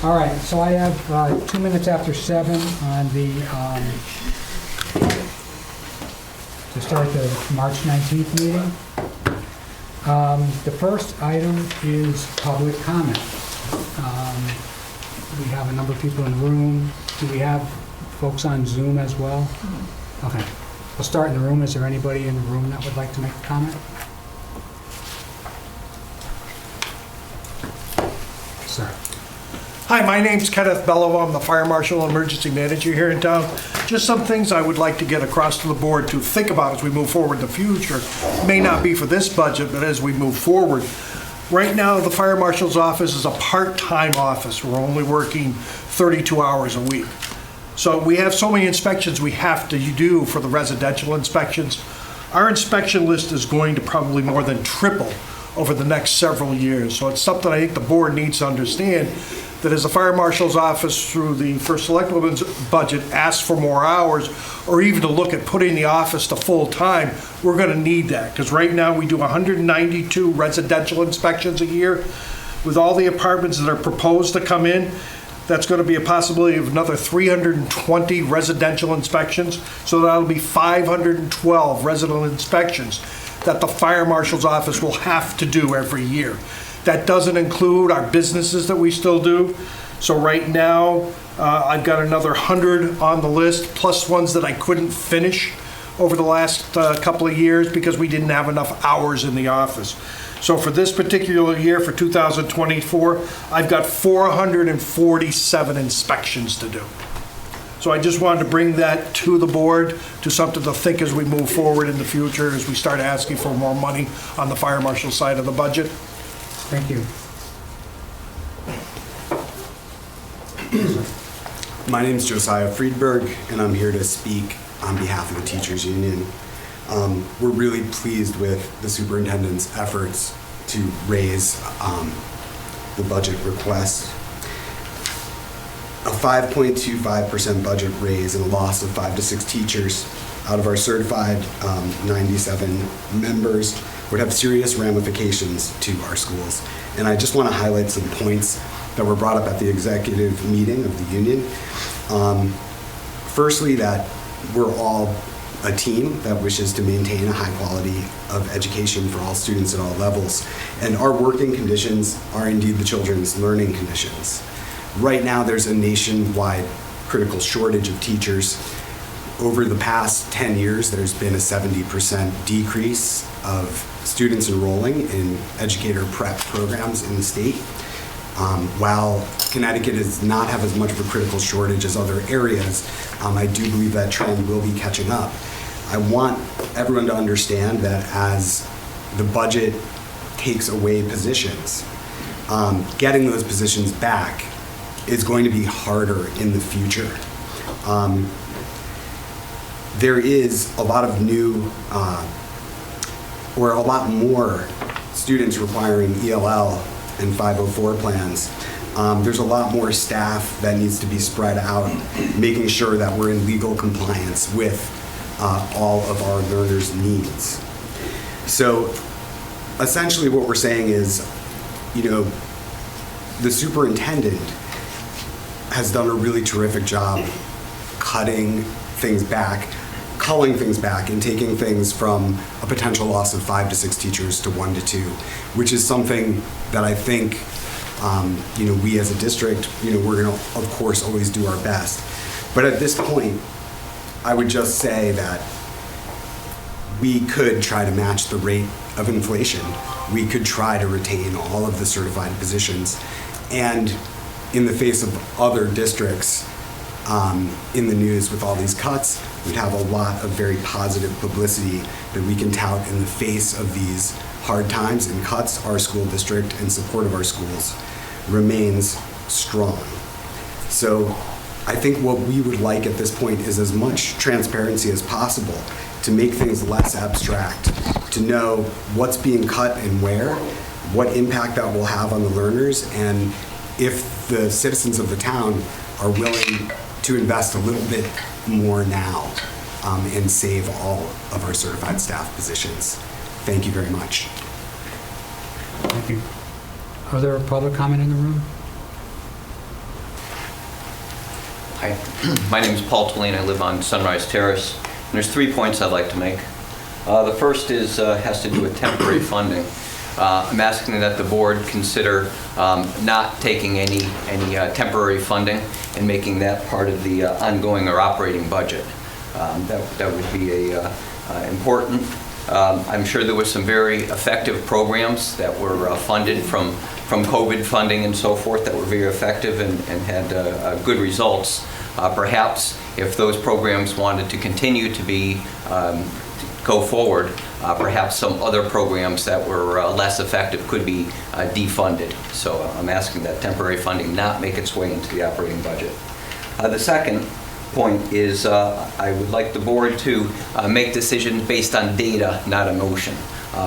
All right, so I have 2 minutes after 7 on the, to start the March 19th meeting. The first item is public comment. We have a number of people in the room. Do we have folks on Zoom as well? Okay, we'll start in the room. Is there anybody in the room that would like to make a comment? Sir. Hi, my name's Kenneth Bellow. I'm the Fire Marshal and Emergency Manager here in town. Just some things I would like to get across to the board to think about as we move forward in the future. May not be for this budget, but as we move forward. Right now, the Fire Marshal's office is a part-time office. We're only working 32 hours a week. So we have so many inspections we have to do for the residential inspections. Our inspection list is going to probably more than triple over the next several years. So it's something I think the board needs to understand, that as the Fire Marshal's office through the First Selectwoman's budget asks for more hours, or even to look at putting the office to full-time, we're gonna need that. Because right now we do 192 residential inspections a year. With all the apartments that are proposed to come in, that's gonna be a possibility of another 320 residential inspections. So that'll be 512 residential inspections that the Fire Marshal's office will have to do every year. That doesn't include our businesses that we still do. So right now, I've got another 100 on the list, plus ones that I couldn't finish over the last couple of years because we didn't have enough hours in the office. So for this particular year, for 2024, I've got 447 inspections to do. So I just wanted to bring that to the board, to something to think as we move forward in the future, as we start asking for more money on the Fire Marshal side of the budget. Thank you. My name is Josiah Friedberg, and I'm here to speak on behalf of the Teachers Union. We're really pleased with the superintendent's efforts to raise the budget request. A 5.25% budget raise and a loss of 5 to 6 teachers out of our certified 97 members would have serious ramifications to our schools. And I just want to highlight some points that were brought up at the executive meeting of the union. Firstly, that we're all a team that wishes to maintain a high quality of education for all students at all levels. And our working conditions are indeed the children's learning conditions. Right now, there's a nationwide critical shortage of teachers. Over the past 10 years, there's been a 70% decrease of students enrolling in educator prep programs in the state. While Connecticut does not have as much of a critical shortage as other areas, I do believe that trend will be catching up. I want everyone to understand that as the budget takes away positions, getting those positions back is going to be harder in the future. There is a lot of new, or a lot more students requiring ELL and 504 plans. There's a lot more staff that needs to be spread out, making sure that we're in legal compliance with all of our learners' needs. So essentially what we're saying is, the superintendent has done a really terrific job culling things back and taking things from a potential loss of 5 to 6 teachers to 1 to 2, which is something that I think, we as a district, we're gonna, of course, always do our best. But at this point, I would just say that we could try to match the rate of inflation. We could try to retain all of the certified positions. And in the face of other districts in the news with all these cuts, we'd have a lot of very positive publicity that we can tout in the face of these hard times and cuts. Our school district in support of our schools remains strong. So I think what we would like at this point is as much transparency as possible to make things less abstract, to know what's being cut and where, what impact that will have on the learners, and if the citizens of the town are willing to invest a little bit more now and save all of our certified staff positions. Thank you very much. Thank you. Are there public comment in the room? Hi, my name is Paul Tulane. I live on Sunrise Terrace. And there's 3 points I'd like to make. The first is has to do with temporary funding. I'm asking that the board consider not taking any temporary funding and making that part of the ongoing or operating budget. That would be important. I'm sure there were some very effective programs that were funded from COVID funding and so forth that were very effective and had good results. Perhaps if those programs wanted to continue to be go forward, perhaps some other programs that were less effective could be defunded. So I'm asking that temporary funding not make its way into the operating budget. The second point is I would like the board to make decisions based on data, not emotion.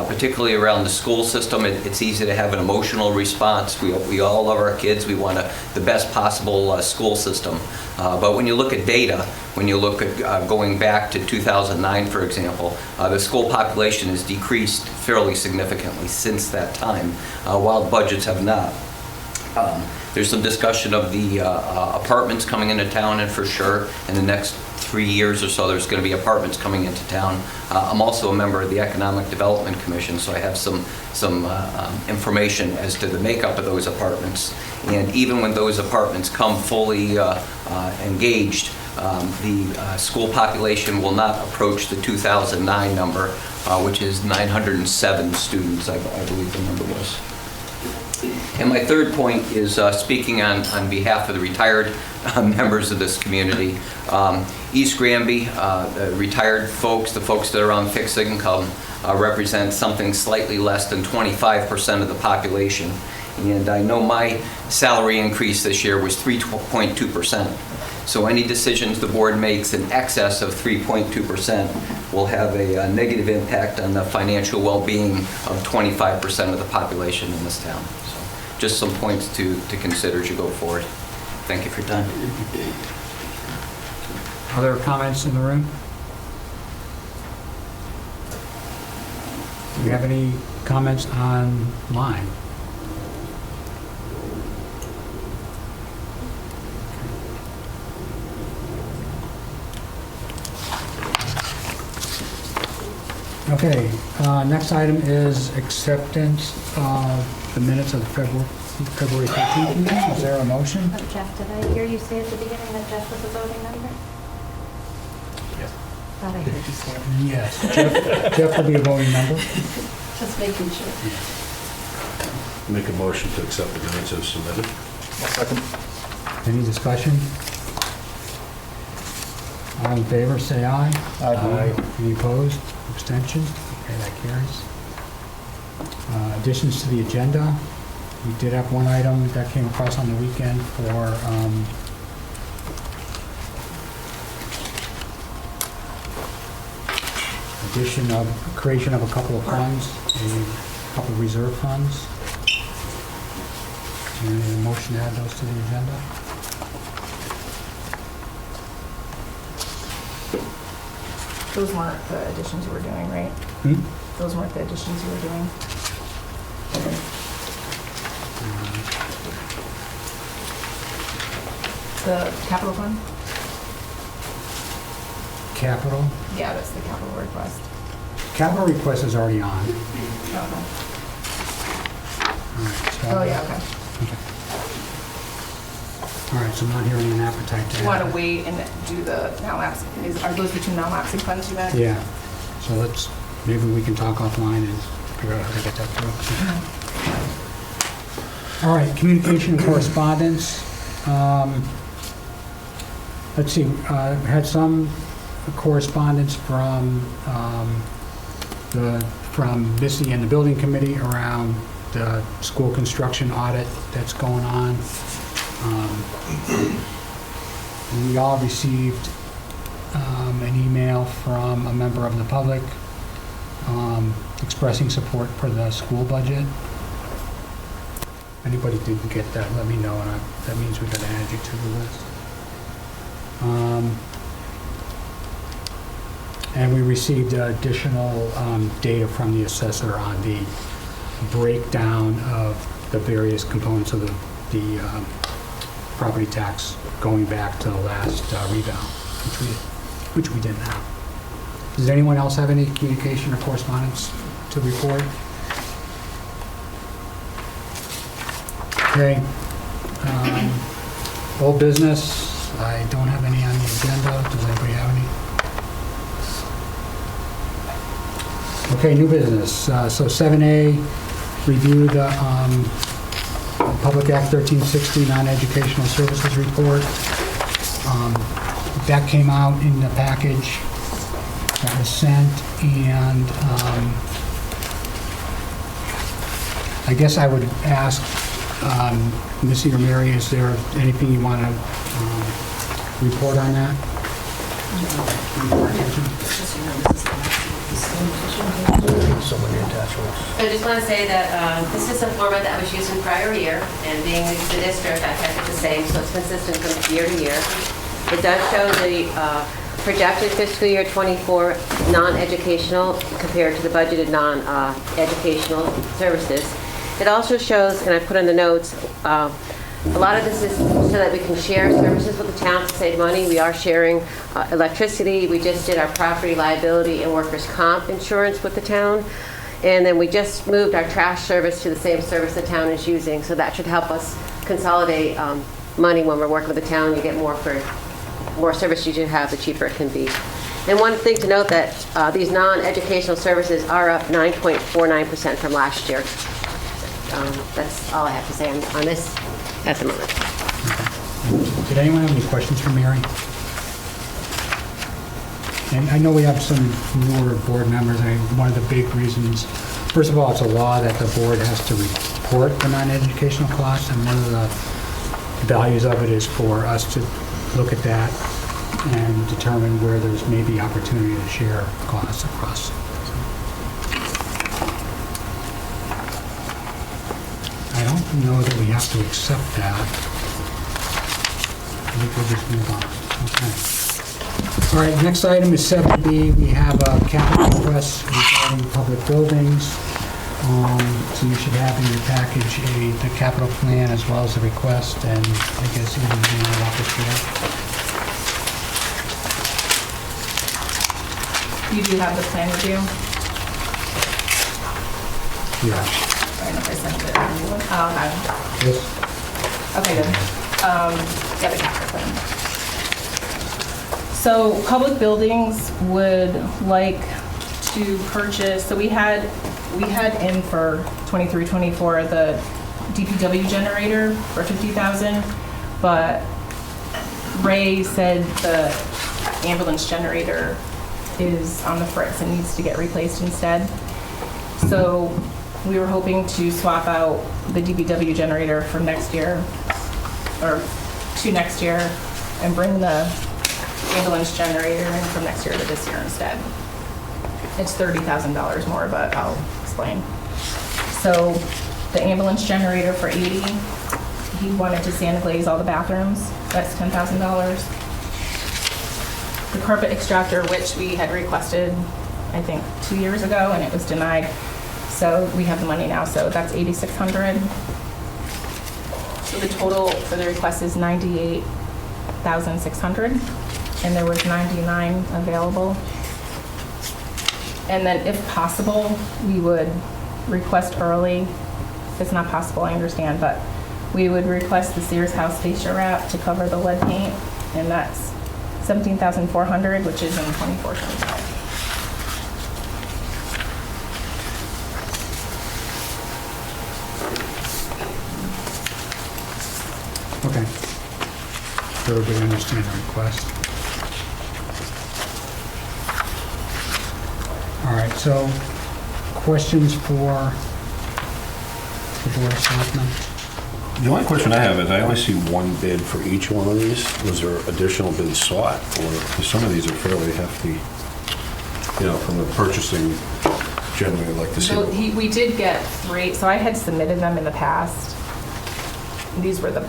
Particularly around the school system, it's easy to have an emotional response. We all love our kids. We want the best possible school system. But when you look at data, when you look at going back to 2009, for example, the school population has decreased fairly significantly since that time, while budgets have not. There's some discussion of the apartments coming into town, and for sure, in the next 3 years or so, there's going to be apartments coming into town. I'm also a member of the Economic Development Commission, so I have some information as to the makeup of those apartments. And even when those apartments come fully engaged, the school population will not approach the 2009 number, which is 907 students, I believe the number was. And my third point is speaking on behalf of the retired members of this community. East Granby, the retired folks, the folks that are on fixed income, represent something slightly less than 25% of the population. And I know my salary increase this year was 3.2%. So any decisions the board makes in excess of 3.2% will have a negative impact on the financial well-being of 25% of the population in this town. So just some points to consider as you go forward. Thank you for your time. Other comments in the room? Do you have any comments online? Okay, next item is acceptance of the minutes of the February 13th meeting. Is there a motion? Jeff, did I hear you say at the beginning that Jeff was a voting member? Yes. Thought I heard you say it. Yes, Jeff will be a voting member. Just making sure. Make a motion to accept the minutes as submitted. Second. Any discussion? All in favor, say aye. Aye. Any opposed? Abstention? Okay, that carries. Additions to the agenda. We did have one item that came across on the weekend for creation of a couple of funds, a couple of reserve funds. And a motion to add those to the agenda. Those weren't the additions you were doing, right? Those weren't the additions you were doing? The capital fund? Capital. Yeah, that's the capital request. Capital request is already on. Okay. All right, so- Oh, yeah, okay. Okay. All right, so I'm not hearing an appetite to Do you want add. to wait and do the non-lapsing? Are those the two non-lapsing funds you meant? Yeah, so maybe we can talk offline and figure out how to get that through. All right, communication and correspondence. Let's see, had some correspondence from Missy and the building committee around the school construction audit that's going on. We all received an email from a member of the public expressing support for the school budget. Anybody didn't get that, let me know, and that means we gotta add you to the list. And we received additional data from the assessor on the breakdown of the various components of the property tax going back to the last rebound, which we didn't have. Does anyone else have any communication or correspondence to report? Okay. Old business, I don't have any on the agenda. Does anybody have any? Okay, new business. So 7A, review the Public Act 1360 non-educational services report. That came out in the package that was sent, and I guess I would ask Missy or Mary, is there anything you want to report on that? I just want to say that this is a format that was used in prior year, and being the district, I kept it the same, so it's consistent from year to year. It does show the projected fiscal year '24 non-educational compared to the budgeted non-educational services. It also shows, and I put in the notes, a lot of this is so that we can share services with the town to save money. We are sharing electricity. We just did our property liability and workers' comp insurance with the town. And then we just moved our trash service to the same service the town is using. So that should help us consolidate money when we're working with the town. You get more for more service you have, the cheaper it can be. And one thing to note that these non-educational services are up 9.49% from last year. That's all I have to say on this at the moment. Did anyone have any questions for Mary? And I know we have some newer board members, and one of the big reasons, first of all, it's a law that the board has to report the non-educational costs, and one of the values of it is for us to look at that and determine where there's maybe opportunity to share costs across. I don't know that we have to accept that. I think we'll just move on. Okay. All right, next item is 7B. We have a capital request regarding public buildings. So you should have in your package the capital plan as well as the request, and I guess even the office here. You do have the plan with you? Yeah. I don't know if I sent it. Oh, Yes. okay. Okay, good. Yeah, the capital plan. So public buildings would like to purchase, so we had in for 23-24 the DPW generator for $50,000, but Ray said the ambulance generator is on the fritz and needs to get replaced instead. So we were hoping to swap out the DPW generator from next year, or to next year, and bring the ambulance generator in from next year to this year instead. It's $30,000 more, but I'll explain. So the ambulance generator for $80,000, he wanted to sand glaze all the bathrooms. That's $10,000. The carpet extractor, which we had requested, I think, 2 years ago, and it was denied. So we have the money now, so that's $8,600. So the total for the request is $98,600, and there was $99,000 available. And then if possible, we would request early. If it's not possible, I understand, but we would request the Sears House fascia wrap to cover the lead paint, and that's $17,400, which is in 24-25. Okay. So everybody understand the request? All right, so questions for the Board of Selectmen? The only question I have is, I only see one bid for each one of these. Was there additional bids sought? Or, because some of these are fairly hefty, from the purchasing, generally I'd like to see. So we did get 3, so I had submitted them in the past. These were the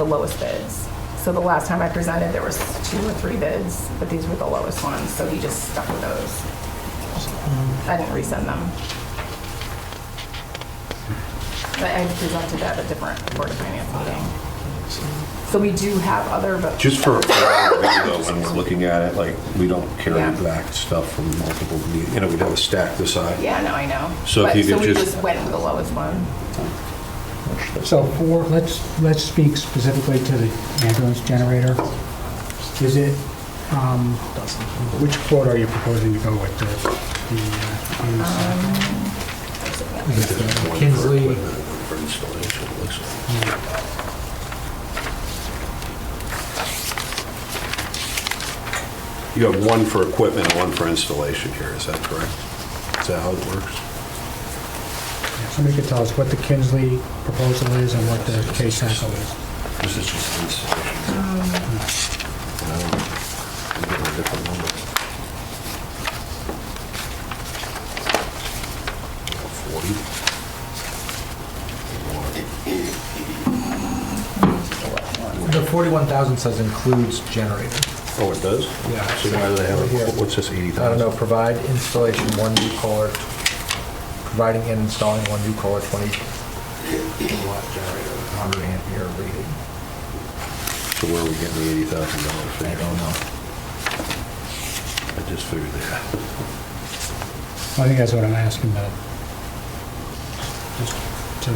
lowest bids. So the last time I presented, there was 2 or 3 bids, but these were the lowest ones, so he just stuck with those. I didn't resend them. But I presented at a different Board of Finance meeting. So we do have other, but. Just for though, when we're looking at it, like, we don't carry Yeah. back stuff from multiple, we'd have a stack this high. Yeah, no, I know. So if you could we just- just went with the lowest one. So let's speak specifically to the ambulance generator. Is it, which quote are you proposing to go with? Kinsley. For installation, it looks like. You have one for equipment and one for installation here, is that correct? Is that how it works? Somebody could tell us what the Kinsley proposal is and what the K-Saco is. This is just installation. I'm getting a different number. 40. The 41,000 says includes generator. Oh, it does? Yeah. So why do they have, Here. what's this, 80,000? I don't know, provide installation, one new caller, providing and installing one new caller 20 kilowatt generator, 100 ampere rated. So where are we getting the $80,000 I figure? don't know. I just figured that. I think that's what I'm asking about. Just to,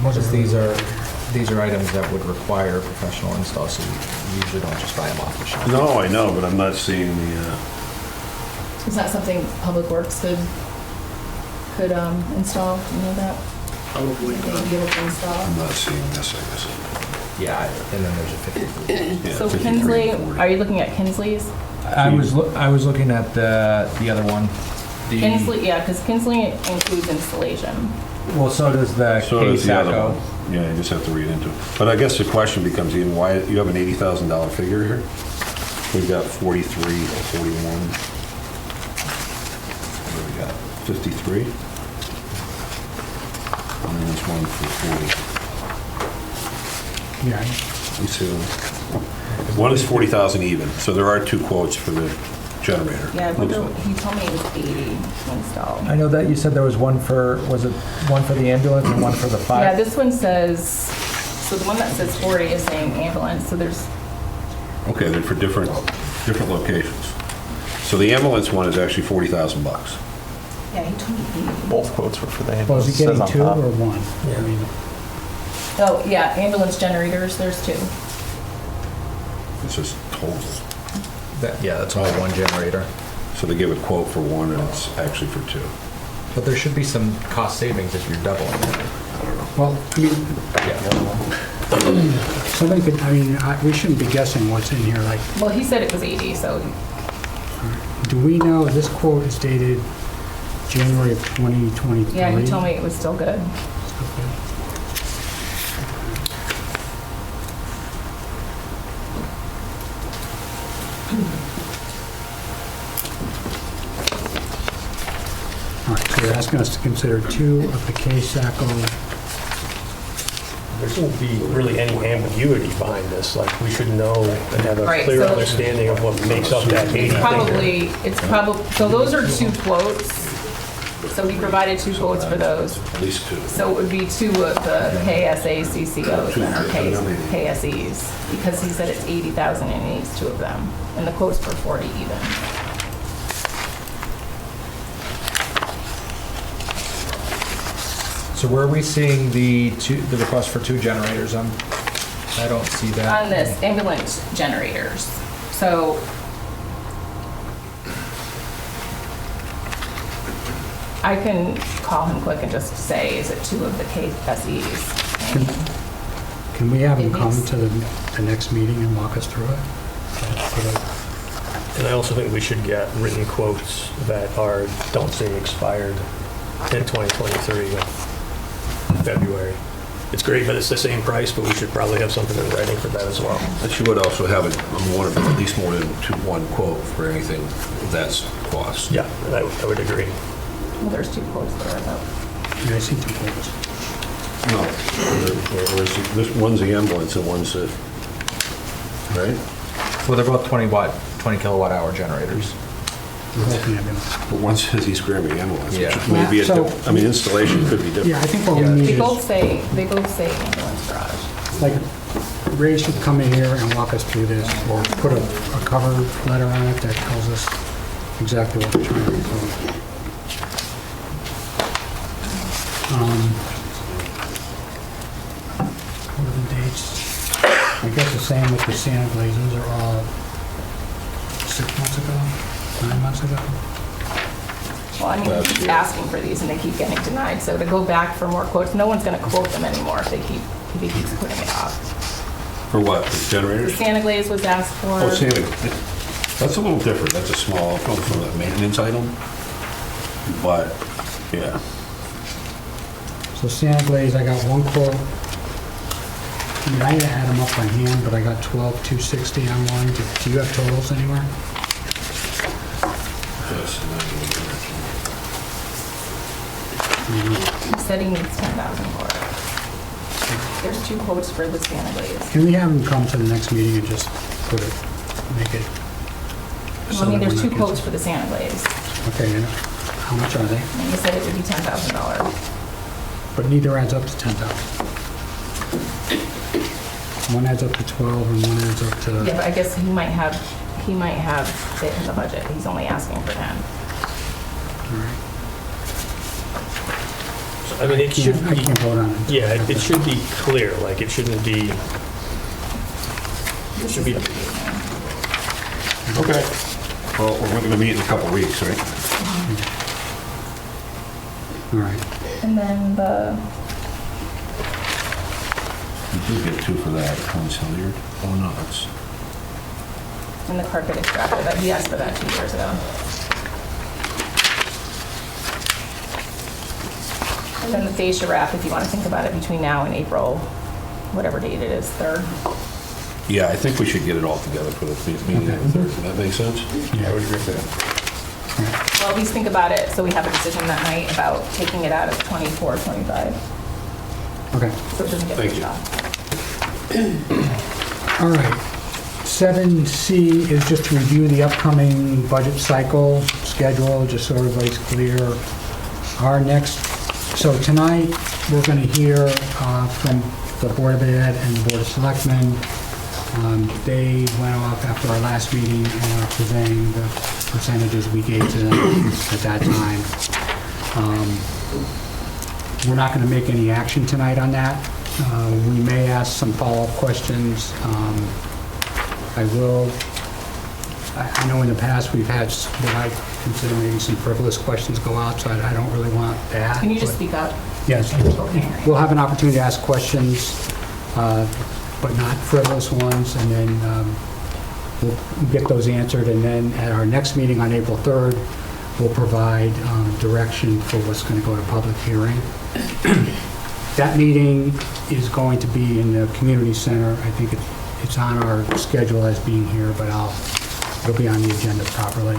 Because these are items that would require professional install, so you usually don't just buy them off the shelf. No, I know, but I'm not seeing the, Is that something Public Works could install? You know that? Probably They not. be able to install? I'm not seeing this, I guess. Yeah, and then there's a 50. Yeah, So 53 Kinsley, and 40. are you looking at Kinsley's? I was looking at the other one. The- Kinsley, yeah, because Kinsley includes installation. Well, so does the So does the other K-Saco. one. Yeah, you just have to read into it. But I guess the question becomes, Ian, why, you have an $80,000 figure here? We've got 43, 41. What do we got? 53? And then there's one for 40. yeah, Let me see. One is 40,000 even, so there are two quotes for the generator. Yeah, Looks like. he told me it was 80 to install. I know that you said there was one for, was it one for the ambulance and one for the fire? Yeah, this one says, so the one that says 40 is saying ambulance, so there's, Okay, they're for different locations. So the ambulance one is actually 40,000 bucks. yeah, he told me 80. Both quotes were for the well, ambulance. is he getting Says on two top. or one? I mean, Oh, yeah, ambulance generators, there's two. It's just total. Yeah, that's all one generator. So they give a quote for one and it's actually for two. But there should be some cost savings if you're doubling it. well, I mean, Yeah. somebody could, I mean, we shouldn't be guessing what's in here, like, Well, he said it was 80, so do we know, this quote is dated January of 2023? yeah, he told me it was still good. All right, so you're asking us to consider two of the K-Saco. There shouldn't be really any ambiguity behind this, like, we should know and have a Right, clear so- understanding of what makes up that 80 figure. It's probably, so those are two quotes. So we provided two quotes for those. At least two. So it would be two of the KSA CCOs and our KSEs, because he said it's 80,000 and he needs two of them. And the quote's for 40 even. So where are we seeing the request for two generators? I don't see that. On this, ambulance generators. So I can call him quick and just say, is it two of the KSEs? Can we have him It come needs- to the next meeting and walk us through it? And I also think we should get written quotes that don't seem expired in 2023 in February. It's great that it's the same price, but we should probably have something in writing for that as well. But you would also have at least more than one quote for anything that's cost. Yeah, I would agree. Well, there's two quotes there about. Yeah, I see two quotes. No, this one's the ambulance and one's the, right? Well, they're both 20 kilowatt hour generators. Both ambulance. But one says East Granby ambulance, which Yeah. may be So- I mean, installation could be Yeah, different. I think what we Yeah. need They is, both say ambulance garage. like, Ray should come in here and walk us through this, or put a cover letter on it that tells us exactly what we're trying to do. What are the dates? I guess the same with the Santa Glaze, those are all 6 months ago, 9 months ago? Well, I mean, we keep asking for these and they keep getting denied, so to go back for more quotes, no one's gonna quote them anymore if if he keeps putting it off. For what, the The generators? Santa Glaze was asked for. Oh, Santa, that's a little different, that's a small, probably from a maintenance item, but, yeah. So Santa Glaze, I got one quote. I mean, I had to add them up by hand, but I got 12,260 on one. Do you have totals anywhere? Yes, and then He said he needs 10,000 for it. There's 2 quotes for the Santa Glaze. Can we have them come to the next meeting and just put it, make it? Well, I mean, there's so 2 that we're not quotes for the Santa Glaze. Okay, and how much are they? And he said it would be $10,000. But neither adds up to 10,000. One adds up to 12 and one adds up to... Yeah, but I guess he might have it in the budget. He's only asking for 10. All right. I mean, it should I be, can't vote on it. yeah, it should be clear, like, it shouldn't be, it should be, Okay. Well, we're gonna meet in a couple weeks, right? All right. And then You did get 2 for that, Collins Hilliard. Oh, no, that's, the carpet extractor, that he asked for that 2 years ago. And then the fascia wrap, if you want to think about it, between now and April, whatever date it is, 3rd. yeah, I think we should get it all together for the meeting on the 3rd. Does that make sense? Yeah. I would agree with that. Well, at least think about it, so we have a decision that night about taking it out of 24, 25, Okay. so it doesn't get Thank pushed you. off. All right. 7C is just to review the upcoming budget cycle schedule, just so everybody's clear. Our next, so tonight, we're going to hear from the Board of Ed and the Board of Selectmen. They went off after our last meeting and are presenting the percentages we gave to them at that time. We're not going to make any action tonight on that. We may ask some follow-up questions. I know in the past we've had what I consider maybe some frivolous questions go out, so I don't really want that. Can you just but- speak up? Yes, we'll have an opportunity to ask questions, but not frivolous ones, and then we'll get those answered, and then at our next meeting on April 3rd, we'll provide direction for what's going to go to public hearing. That meeting is going to be in the community center. I think it's on our schedule as being here, but it'll be on the agenda properly.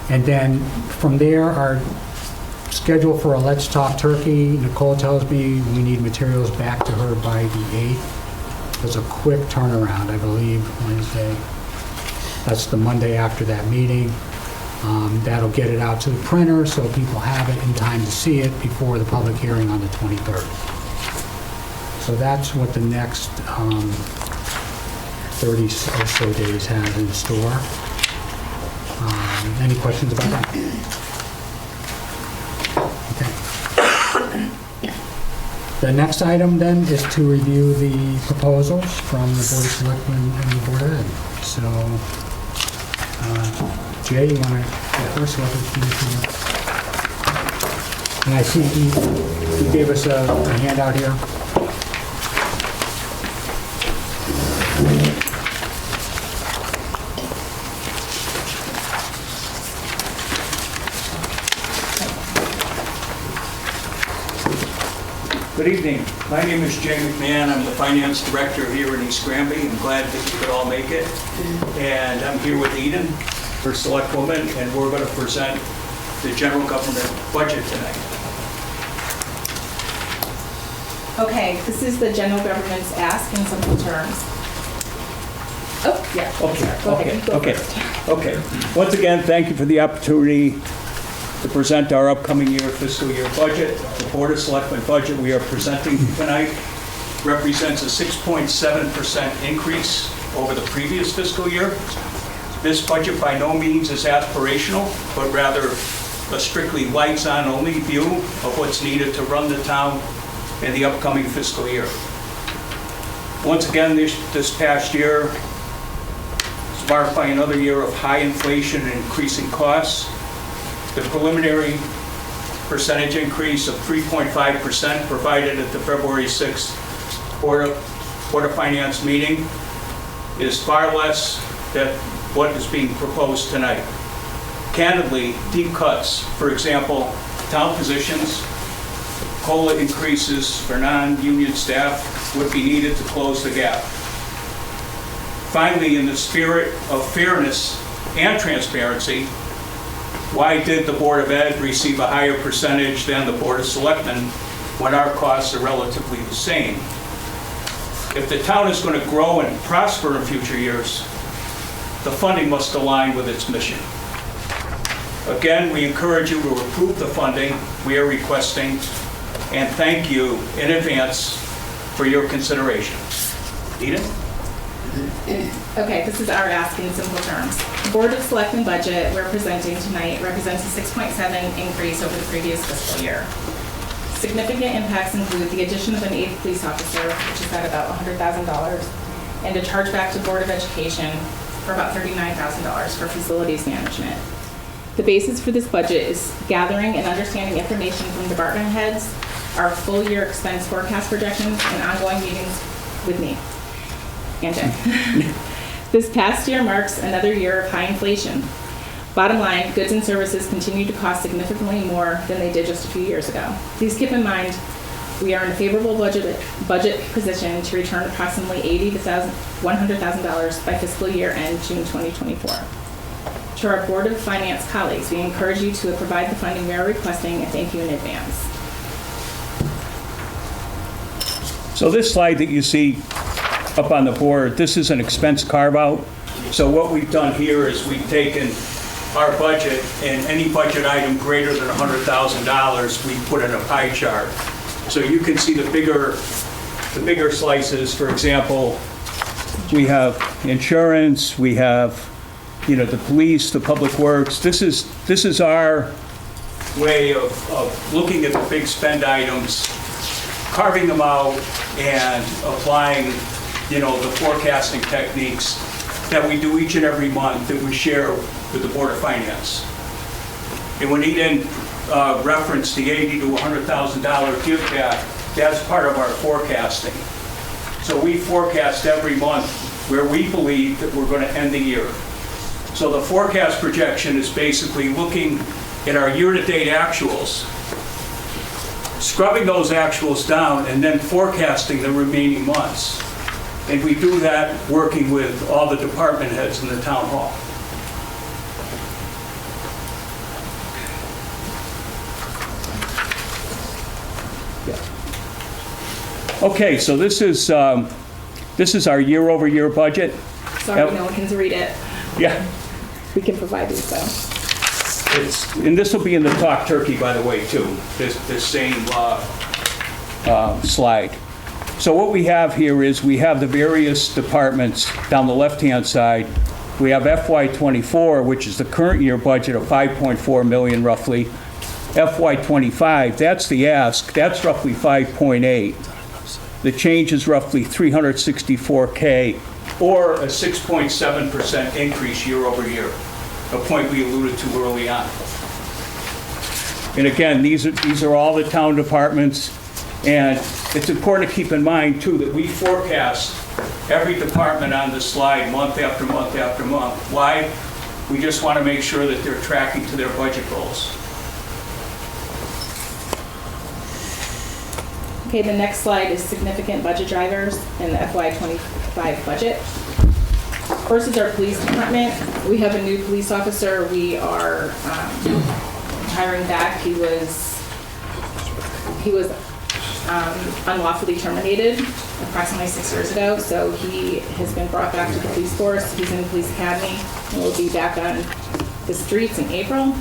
And then from there, our schedule for a Let's Talk Turkey, Nicole tells me we need materials back to her by the 8th. There's a quick turnaround, I believe, Wednesday. That's the Monday after that meeting. That'll get it out to the printer so people have it in time to see it before the public hearing on the 23rd. So that's what the next 30 or so days has in store. Any questions about that? Okay. The next item then is to review the proposals from the Board of Selectmen and the Board of Ed. So, Jay, you want to go first? And I see he gave us a handout here. Good evening. My name is Jay McMahon. I'm the Finance Director here in East Granby. I'm glad that you could all make it. And I'm here with Eden, her select woman, and we're going to present the general government budget tonight. Okay, this is the general government's ask in simple terms. Oh, yeah. Go ahead. You go first. Okay. Once again, thank you for the opportunity to present our upcoming year fiscal year budget. The Board of Selectmen budget we are presenting tonight represents a 6.7% increase over the previous fiscal year. This budget by no means is aspirational, but rather a strictly lights-on only view of what's needed to run the town in the upcoming fiscal year. Once again, this past year is marked by another year of high inflation and increasing costs. The preliminary percentage increase of 3.5% provided at the February 6th Board of Finance meeting is far less than what is being proposed tonight. Candidly, deep cuts, for example, town positions, COLA increases for non-union staff would be needed to close the gap. Finally, in the spirit of fairness and transparency, why did the Board of Ed receive a higher percentage than the Board of Selectmen when our costs are relatively the same? If the town is going to grow and prosper in future years, the funding must align with its mission. Again, we encourage you to approve the funding we are requesting, and thank you in advance for your consideration. Eden? Okay, this is our ask in simple terms. The Board of Selectmen budget we're presenting tonight represents a 6.7 increase over the previous fiscal year. Significant impacts include the addition of an 8th police officer, which is at about $100,000, and a charge back to Board of Education for about $39,000 for facilities management. The basis for this budget is gathering and understanding information from department heads, our full year expense forecast projections, and ongoing meetings with me and Jim. This past year marks another year of high inflation. Bottom line, goods and services continue to cost significantly more than they did just a few years ago. Please keep in mind, we are in a favorable budget position to return approximately $80,000 to $100,000 by fiscal year end June 2024. To our Board of Finance colleagues, we encourage you to provide the funding we are requesting, and thank you in advance. So this slide that you see up on the board, this is an expense carve-out. So what we've done here is we've taken our budget, and any budget item greater than $100,000, we put in a pie chart. So you can see the bigger slices. For example, we have insurance, we have the police, the public works. This is our way of looking at the big spend items, carving them out, and applying the forecasting techniques that we do each and every month that we share with the Board of Finance. And when Eden referenced the $80,000 to $100,000 give back, that's part of our forecasting. So we forecast every month where we believe that we're going to end the year. So the forecast projection is basically looking at our year-to-date actuals, scrubbing those actuals down, and then forecasting the remaining months. And we do that working with all the department heads in the town hall. Okay, so this is our year-over-year budget. Sorry, no one can read it. Yeah. We can provide these though. And this will be in the talk turkey, by the way, too, this same slide. So what we have here is we have the various departments down the left-hand side. We have FY24, which is the current year budget of $5.4 million roughly. FY25, that's the ask, that's roughly 5.8. The change is roughly $364K, or a 6.7% increase year over year, a point we alluded to early on. And again, these are all the town departments, and it's important to keep in mind too that we forecast every department on this slide month after month after month. Why? We just want to make sure that they're tracking to their budget goals. Okay, the next slide is significant budget drivers in the FY25 budget. First is our police department. We have a new police officer. We are hiring back. He was unlawfully terminated approximately 6 years ago, so he has been brought back to the police force. He's in the police academy and will be back on the streets in April.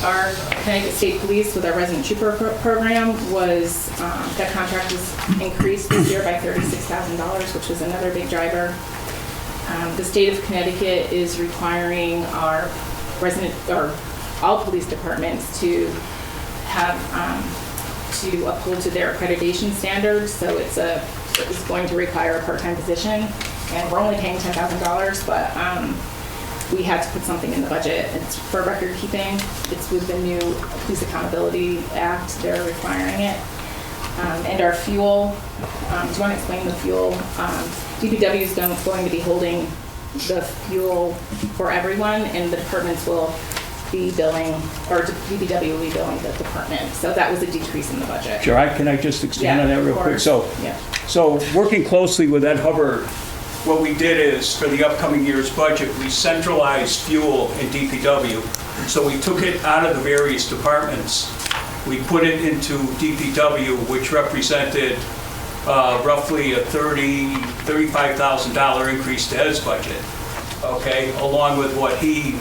Our Connecticut State Police with our resident trooper program was, that contract was increased this year by $36,000, which was another big driver. The state of Connecticut is requiring our resident, or all police departments to have, to uphold to their accreditation standards. So it's going to require a part-time position, and we're only paying $10,000, but we had to put something in the budget. It's for record keeping. It's with the new Police Accountability Act. They're requiring it. And our fuel, do you want to explain the fuel? DPW is going to be holding the fuel for everyone, and the departments will be billing, or DPW will be billing the department. So that was a decrease in the budget. Sure, can I just expand on that real quick? Yeah. So working closely with Ed Hubbard, what we did is, for the upcoming year's budget, we centralized fuel in DPW. So we took it out of the various departments. We put it into DPW, which represented roughly a $35,000 increase to Ed's budget, okay, along with what he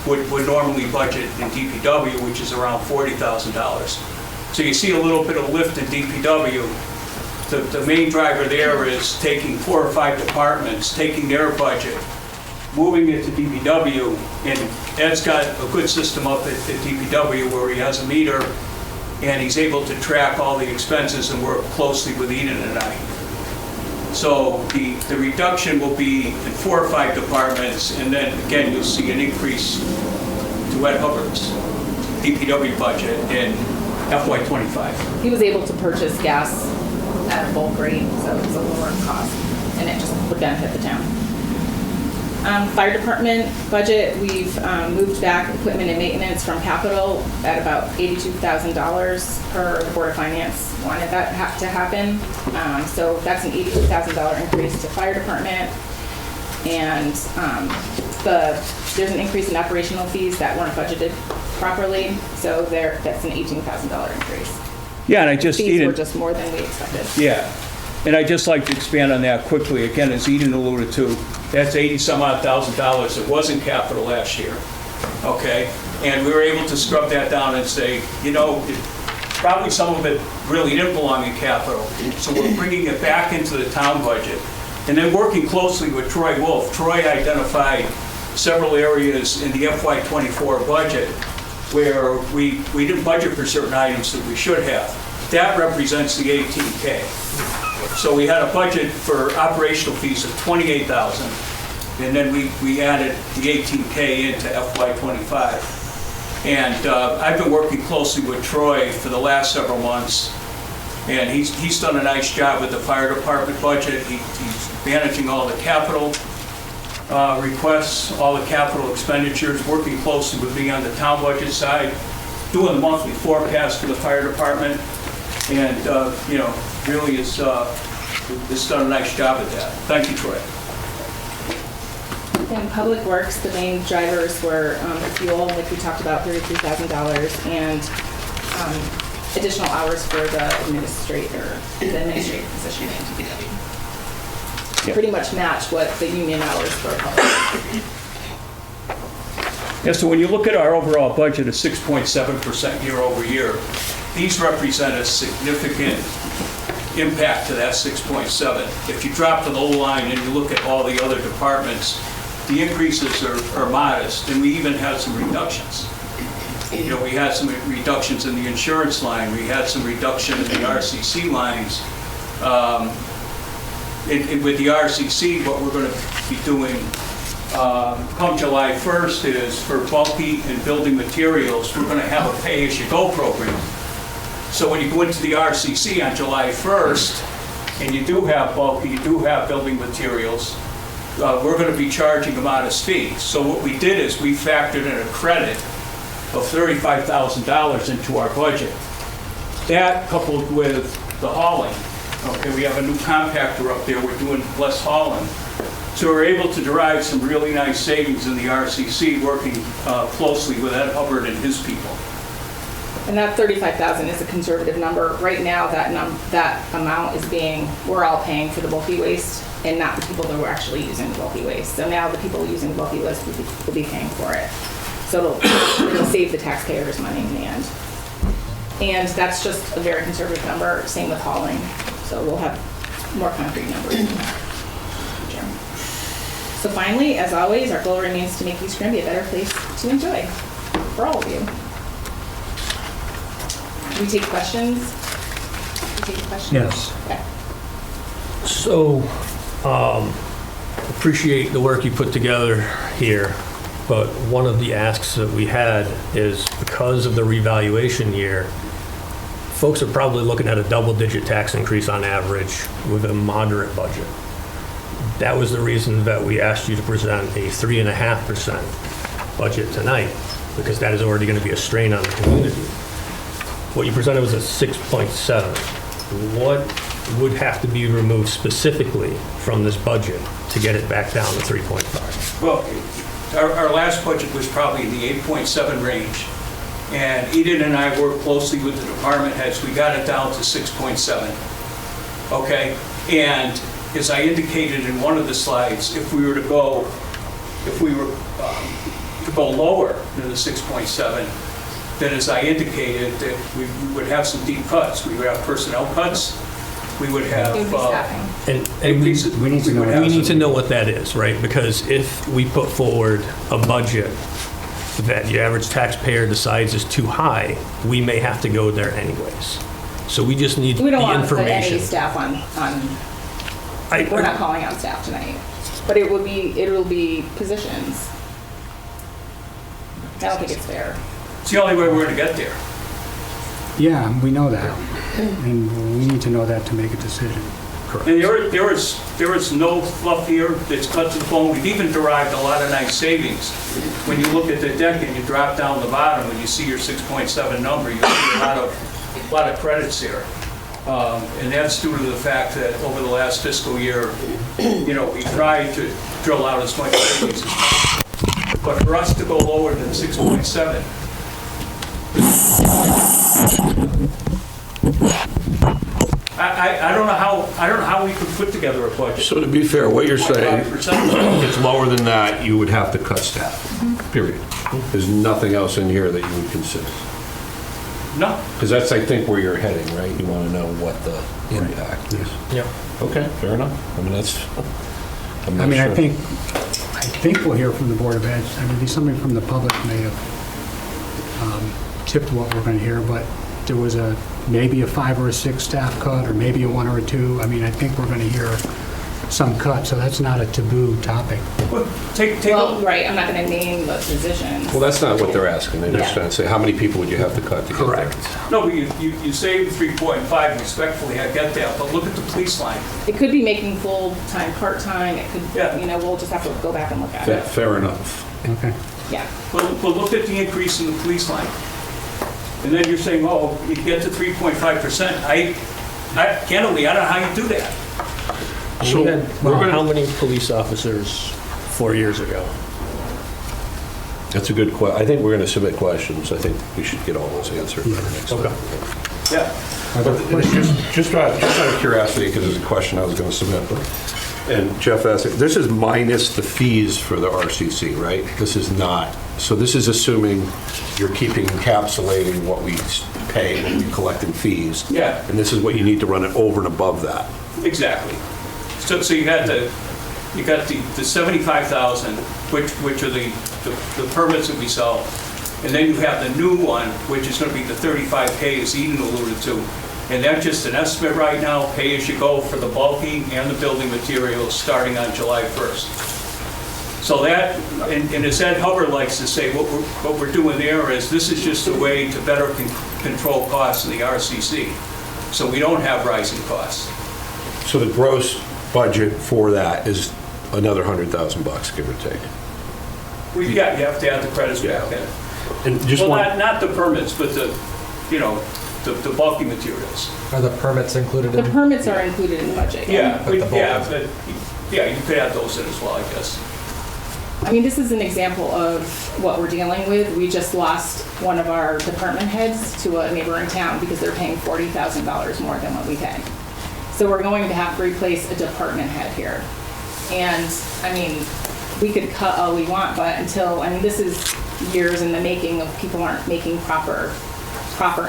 would normally budget in DPW, which is around $40,000. So you see a little bit of lift in DPW. The main driver there is taking 4 or 5 departments, taking their budget, moving it to DPW, and Ed's got a good system up at DPW where he has a meter, and he's able to track all the expenses and work closely with Eden and I. So the reduction will be in 4 or 5 departments, and then again, you'll see an increase to Ed Hubbard's DPW budget in FY25. He was able to purchase gas at a bulk rate, so it's a lower cost, and it just would benefit the town. Fire department budget, we've moved back equipment and maintenance from capital at about $82,000 per the Board of Finance wanted that to happen. So that's an $82,000 increase to fire department. And there's an increase in operational fees that weren't budgeted properly. So that's an $18,000 increase. Yeah, and I just, Fees Eden, were just more than we expected. yeah, and I'd just like to expand on that quickly. Again, as Eden alluded to, that's $80-some-odd thousand that wasn't capital last year, okay? And we were able to scrub that down and say, you know, probably some of it really didn't belong in capital, so we're bringing it back into the town budget. And then working closely with Troy Wolf, Troy identified several areas in the FY24 budget where we didn't budget for certain items that we should have. That represents the 18K. So we had a budget for operational fees of $28,000, and then we added the 18K into FY25. And I've been working closely with Troy for the last several months, and he's done a nice job with the fire department budget. He's managing all the capital requests, all the capital expenditures, working closely with me on the town budget side, doing the monthly forecast for the fire department, and you know, really has done a nice job at that. Thank you, Troy. In Public Works, the main drivers were fuel, like we talked about, $33,000, and additional hours for the administrative position in DPW. Yeah. Pretty much match what the union hours were. Yeah, so when you look at our overall budget of 6.7% year over year, these represent a significant impact to that 6.7. If you drop to the low line and you look at all the other departments, the increases are modest, and we even had some reductions. You know, we had some reductions in the insurance line, we had some reduction in the RCC lines. With the RCC, what we're going to be doing come July 1st is for bulky and building materials, we're going to have a pay-as-you-go program. So when you go into the RCC on July 1st, and you do have bulky, you do have building materials, we're going to be charging a modest fee. So what we did is we factored in a credit of $35,000 into our budget. That coupled with the hauling. Okay, we have a new compactor up there, we're doing less hauling. So we're able to derive some really nice savings in the RCC, working closely with Ed Hubbard and his people. And that $35,000 is a conservative number. Right now, that amount is we're all paying for the bulky waste, and not the people that were actually using the bulky waste. So now the people using the bulky waste will be paying for it. So it'll save the taxpayers money in the end. And that's just a very conservative number, same with hauling. So we'll have more concrete numbers in the future. So finally, as always, our goal remains to make East Granby a better place to enjoy for all of you. We take questions? We take questions? Yes. Okay. So, appreciate the work you put together here, but one of the asks that we had is because of the revaluation year, folks are probably looking at a double-digit tax increase on average with a moderate budget. That was the reason that we asked you to present a 3.5% budget tonight, because that is already going to be a strain on the community. What you presented was a 6.7. What would have to be removed specifically from this budget to get it back down to 3.5? Well, our last budget was probably in the 8.7 range, and Eden and I worked closely with the department heads. We got it down to 6.7, okay? And as I indicated in one of the slides, if we were to go lower than the 6.7, then as I indicated, that we would have some deep cuts. We would have personnel cuts. We would have And increases. we need to know would what have we need some- to know what that is, right? Because if we put forward a budget that the average taxpayer decides is too high, we may have to go there anyways. So we just need We don't the want to put any information. staff on, we're not calling on staff tonight, but it'll be positions. I don't think it's fair. It's the only way we're going to get there. Yeah, we know that. And we need to know that to make a decision. And there is no fluff here that's cut to the bone. We've even derived a lot of nice savings. When you look at the deck and you drop down the bottom and you see your 6.7 number, you see a lot of credits there. And that's due to the fact that over the last fiscal year, we tried to drill out as much savings as possible. But for us to go lower than 6.7, I don't know how we could put together a budget. So to be fair, what you're saying, 5%. it's lower than that, you would have to cut staff, period. There's nothing else in here that you would consider. No. Because that's, I think, where you're heading, right? You want to know what the impact is. Yep. Okay, fair enough. I mean, that's, I'm I not mean, sure. I think we'll hear from the Board of Ed. I mean, somebody from the public may have tipped what we're going to hear, but there was maybe a 5 or a 6 staff cut, or maybe a 1 or a 2. I mean, I think we're going to hear some cut, so that's not a taboo topic. Well, take Well, a, right, I'm not going to name the positions. Well, that's not what they're asking. They're just Yeah. trying to say, how many people would you have to cut to get there? Correct. no, but you saved 3.5 respectfully, I get that, but look at the police line. It could be making full-time, part-time, it could, Yeah. we'll just have to go back and look at Fair- it. Fair enough. Okay. Yeah. But look at the increase in the police line. And then you're saying, oh, you get to 3.5%. Candidly, I don't know how you do that. So We had, we're gonna- how many police officers 4 years ago? That's a good question. I think we're going to submit questions. I think we should get all those answered for the next time. Okay. Yeah. Just out of curiosity, because there's a question I was going to submit, and Jeff asked it, this is minus the fees for the RCC, right? This is not. So this is assuming you're encapsulating what we pay when we collect in fees. Yeah. And this is what you need to run it over and above that. Exactly. So you got the 75,000, which are the permits that we sell, and then you have the new one, which is going to be the 35K, as Eden alluded to, and that's just an estimate right now, pay as you go for the bulking and the building materials starting on July 1st. So that, and as Ed Hubbard likes to say, what we're doing there is this is just a way to better control costs in the RCC, so we don't have rising costs. So the gross budget for that is another $100,000, give or take. You have to add the credits back in. And just Well, one, not the permits, but the bulky materials. Are the permits included The in? permits are included in the budget. Yeah, But the bulk you could add those in as well, I guess. I mean, this is an example of what we're dealing with. We just lost one of our department heads to a neighboring town because they're paying $40,000 more than what we pay. So we're going to have to replace a department head here. And, I mean, we could cut all we want, but until, I mean, this is years in the making of people aren't making proper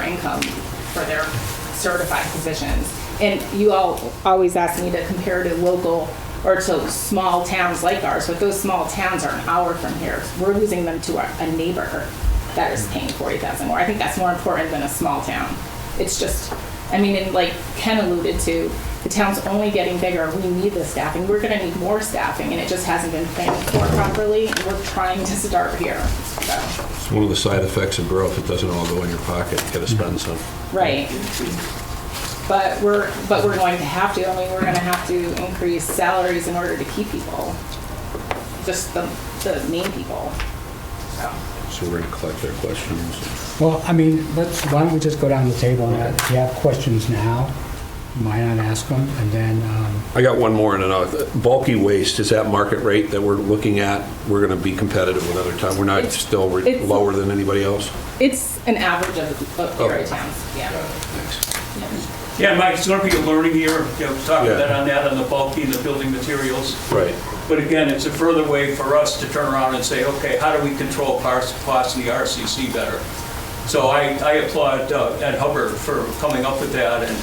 income for their certified positions. And you all always ask me to compare to local or to small towns like ours, but those small towns are an hour from here. We're losing them to a neighbor that is paying $40,000 more. I think that's more important than a small town. It's just, I mean, and like Ken alluded to, the town's only getting bigger. We need the staffing. We're gonna need more staffing, and it just hasn't been planned for properly. And we're trying to start here, so. It's one of the side effects of growth. It doesn't all go in your pocket. You gotta spend some. Right. But we're going to have to. I mean, we're going to have to increase salaries in order to keep people, just the main people. So we're gonna collect their questions. Well, I mean, why don't we just go down the table, and if you have questions now, why not ask them, and then, I got one more, and then bulky waste, is that market rate that we're looking at? We're gonna be competitive with other towns. We're not still lower than anybody else? It's an average of area towns, yeah. Yeah, Mike, it's going to be a learning year, talking on the bulky and the building materials. Right. But again, it's a further way for us to turn around and say, okay, how do we control costs in the RCC better? So I applaud Ed Hubbard for coming up with that and,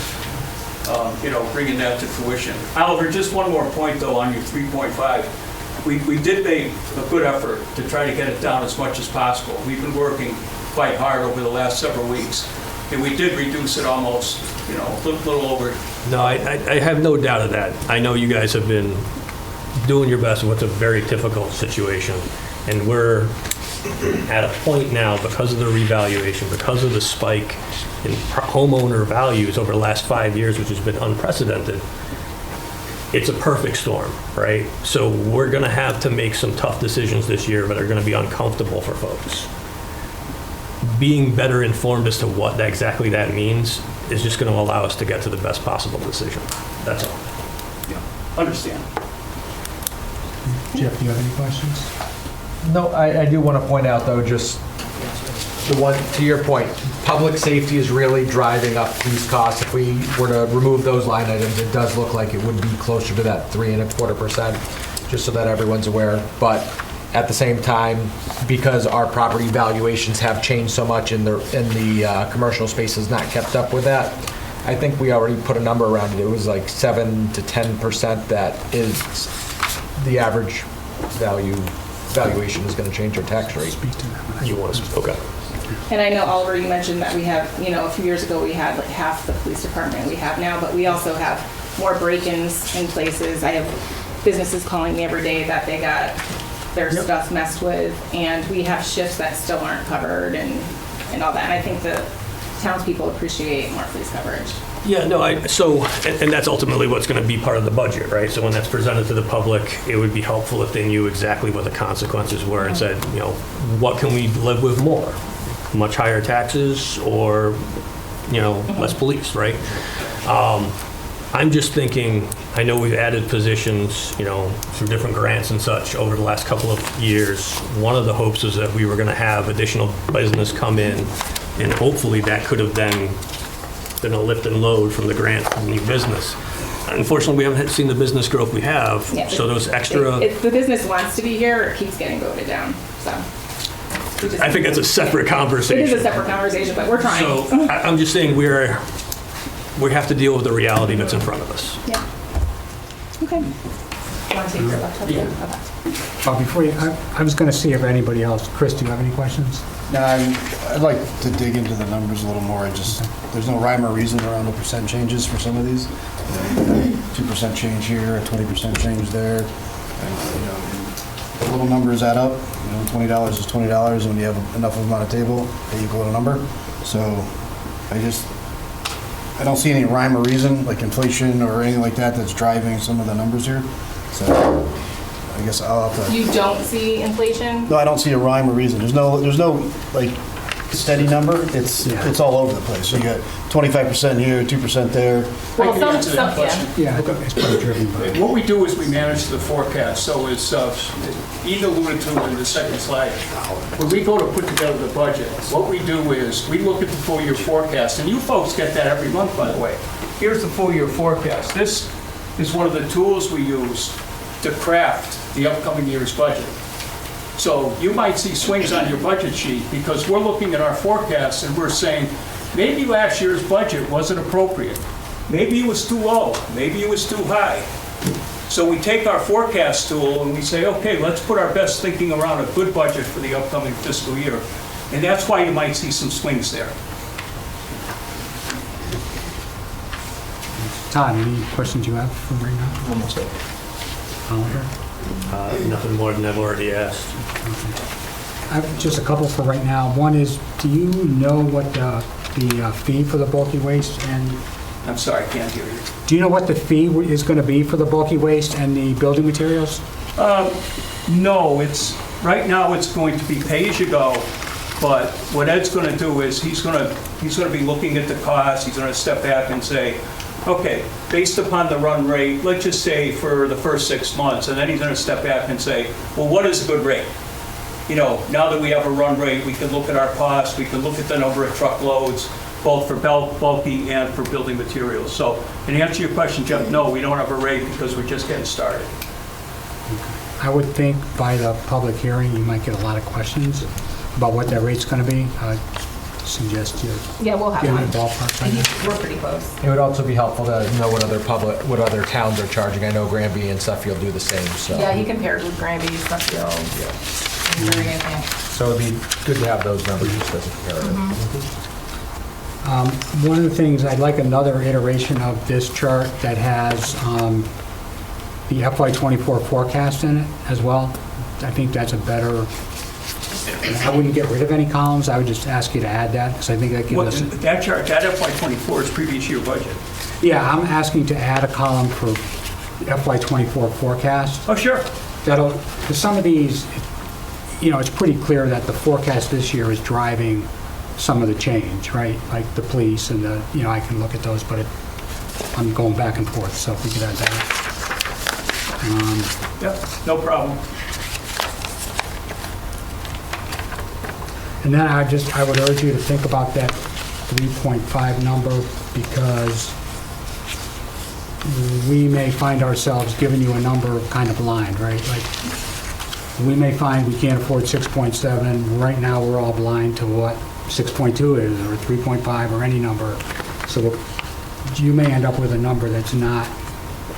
bringing that to fruition. Oliver, just one more point, though, on your 3.5. We did make a good effort to try to get it down as much as possible. We've been working quite hard over the last several weeks. And we did reduce it almost, a little over. No, I have no doubt of that. I know you guys have been doing your best in what's a very difficult situation. And we're at a point now, because of the revaluation, because of the spike in homeowner values over the last 5 years, which has been unprecedented, it's a perfect storm, right? So we're going to have to make some tough decisions this year that are going to be uncomfortable for folks. Being better informed as to what exactly that means is just going to allow us to get to the best possible decision. That's all. Yeah, understand. Jeff, do you have any questions? No, I do want to point out, though, just the one, to your point, public safety is really driving up these costs. If we were to remove those line items, it does look like it would be closer to that 3.25%, just so that everyone's aware. But at the same time, because our property valuations have changed so much and the commercial space has not kept up with that, I think we already put a number around it. It was like 7 to 10% that is the average valuation is going to change our tax rate. You want to speak? Okay. And I know, Oliver, you mentioned that we have, a few years ago we had like half the police department we have now, but we also have more break-ins in places. I have businesses calling me every day that they got their stuff messed with, and we have shifts that still aren't covered and all that. And I think the townspeople appreciate more police coverage. Yeah, no, and that's ultimately what's going to be part of the budget, right? So when that's presented to the public, it would be helpful if they knew exactly what the consequences were and said, what can we live with more? Much higher taxes or, less police, right? I'm just thinking, I know we've added positions, through different grants and such over the last couple of years. One of the hopes is that we were going to have additional business come in, and hopefully that could have then been a lift and load from the grant from new business. Unfortunately, we haven't seen the business growth we have, so those extra... If the business wants to be here, it keeps getting voted down, so. I think that's a separate conversation. It is a separate conversation, but we're trying. So I'm just saying we have to deal with the reality that's in front of us. Yeah. Okay. You want to take your laptop? Okay. Before you, I was going to see if anybody else, Chris, do you have any questions? No, I'd like to dig into the numbers a little more. There's no rhyme or reason around the percent changes for some of these. 2% change here, a 20% change there. And, the little numbers add up. $20 is $20, and when you have enough of them on a table, they equal a number. So I don't see any rhyme or reason, like inflation or anything like that, that's driving some of the numbers here. So I guess I'll have to... You don't see inflation? No, I don't see a rhyme or reason. There's no like steady number. It's all over the place. So you got 25% here, 2% there. Well, I can answer that question. Yeah, it's pretty driven by... What we do is we manage the forecast. So as Ian alluded to in the second slide, when we go to put together the budget, what we do is we look at the full year forecast, and you folks get that every month, by the way. Here's the full year forecast. This is one of the tools we use to craft the upcoming year's budget. So you might see swings on your budget sheet because we're looking at our forecasts and we're saying, maybe last year's budget wasn't appropriate. Maybe it was too low, maybe it was too high. So we take our forecast tool and we say, okay, let's put our best thinking around a good budget for the upcoming fiscal year. And that's why you might see some swings there. Todd, any questions you have for right now? Almost it. Oliver? Nothing more than I've already asked. I have just a couple for right now. One is, do you know what the fee for the bulky waste and, I'm sorry, I can't hear you. do you know what the fee is going to be for the bulky waste and the building materials? No, right now it's going to be pay-as-you-go, but what Ed's going to do is he's going to be looking at the cost, he's going to step back and say, okay, based upon the run rate, let's just say for the first 6 months, and then he's going to step back and say, well, what is a good rate? You know, now that we have a run rate, we can look at our costs, we can look at the number of truckloads, both for bulky and for building materials. So, in answer to your question, Jeff, no, we don't have a rate because we're just getting started. I would think by the public hearing, you might get a lot of questions about what that rate's going to be. I suggest you Yeah, we'll have give it a one. ballpark. right now. We're pretty close. It would also be helpful to know what other towns are charging. I know Granby and Suffield do the same, so. Yeah, he compared with Granby, Suffield, Newbury, I think. So it'd be good to have those numbers just as a comparative. One of the things, I'd like another iteration of this chart that has the FY24 forecast in it as well. I think that's a better, I wouldn't get rid of any columns, I would just ask you to add that, because I think that Well, gives us... that chart, that FY24 is previous year budget. Yeah, I'm asking to add a column for FY24 forecast. Oh, sure. Because some of these, you know, it's pretty clear that the forecast this year is driving some of the change, right? Like the police and the, you know, I can look at those, but I'm going back and forth, so if we could add that. Yep, no problem. And then I would urge you to think about that 3.5 number, because we may find ourselves giving you a number kind of blind, right? Like, we may find we can't afford 6.7. Right now, we're all blind to what 6.2 is, or 3.5, or any number. So you may end up with a number that's not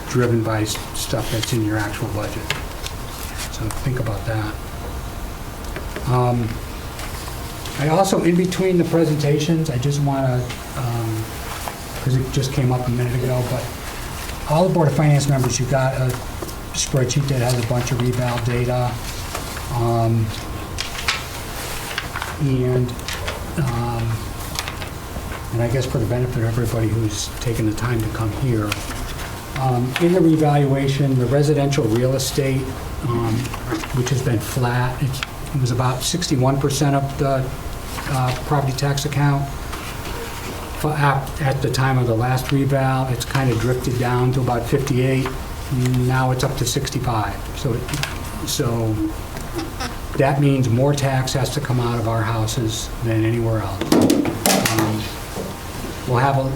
driven by stuff that's in your actual budget. So think about that. I also, in between the presentations, I just want to, because it just came up a minute ago, but all the Board of Finance members, you got a spreadsheet that has a bunch of reval data. And I guess for the benefit of everybody who's taken the time to come here, in the revaluation, the residential real estate, which has been flat, it was about 61% of the property tax account. At the time of the last reval, it's kind of drifted down to about 58. Now it's up to 65. So that means more tax has to come out of our houses than anywhere else. We'll have a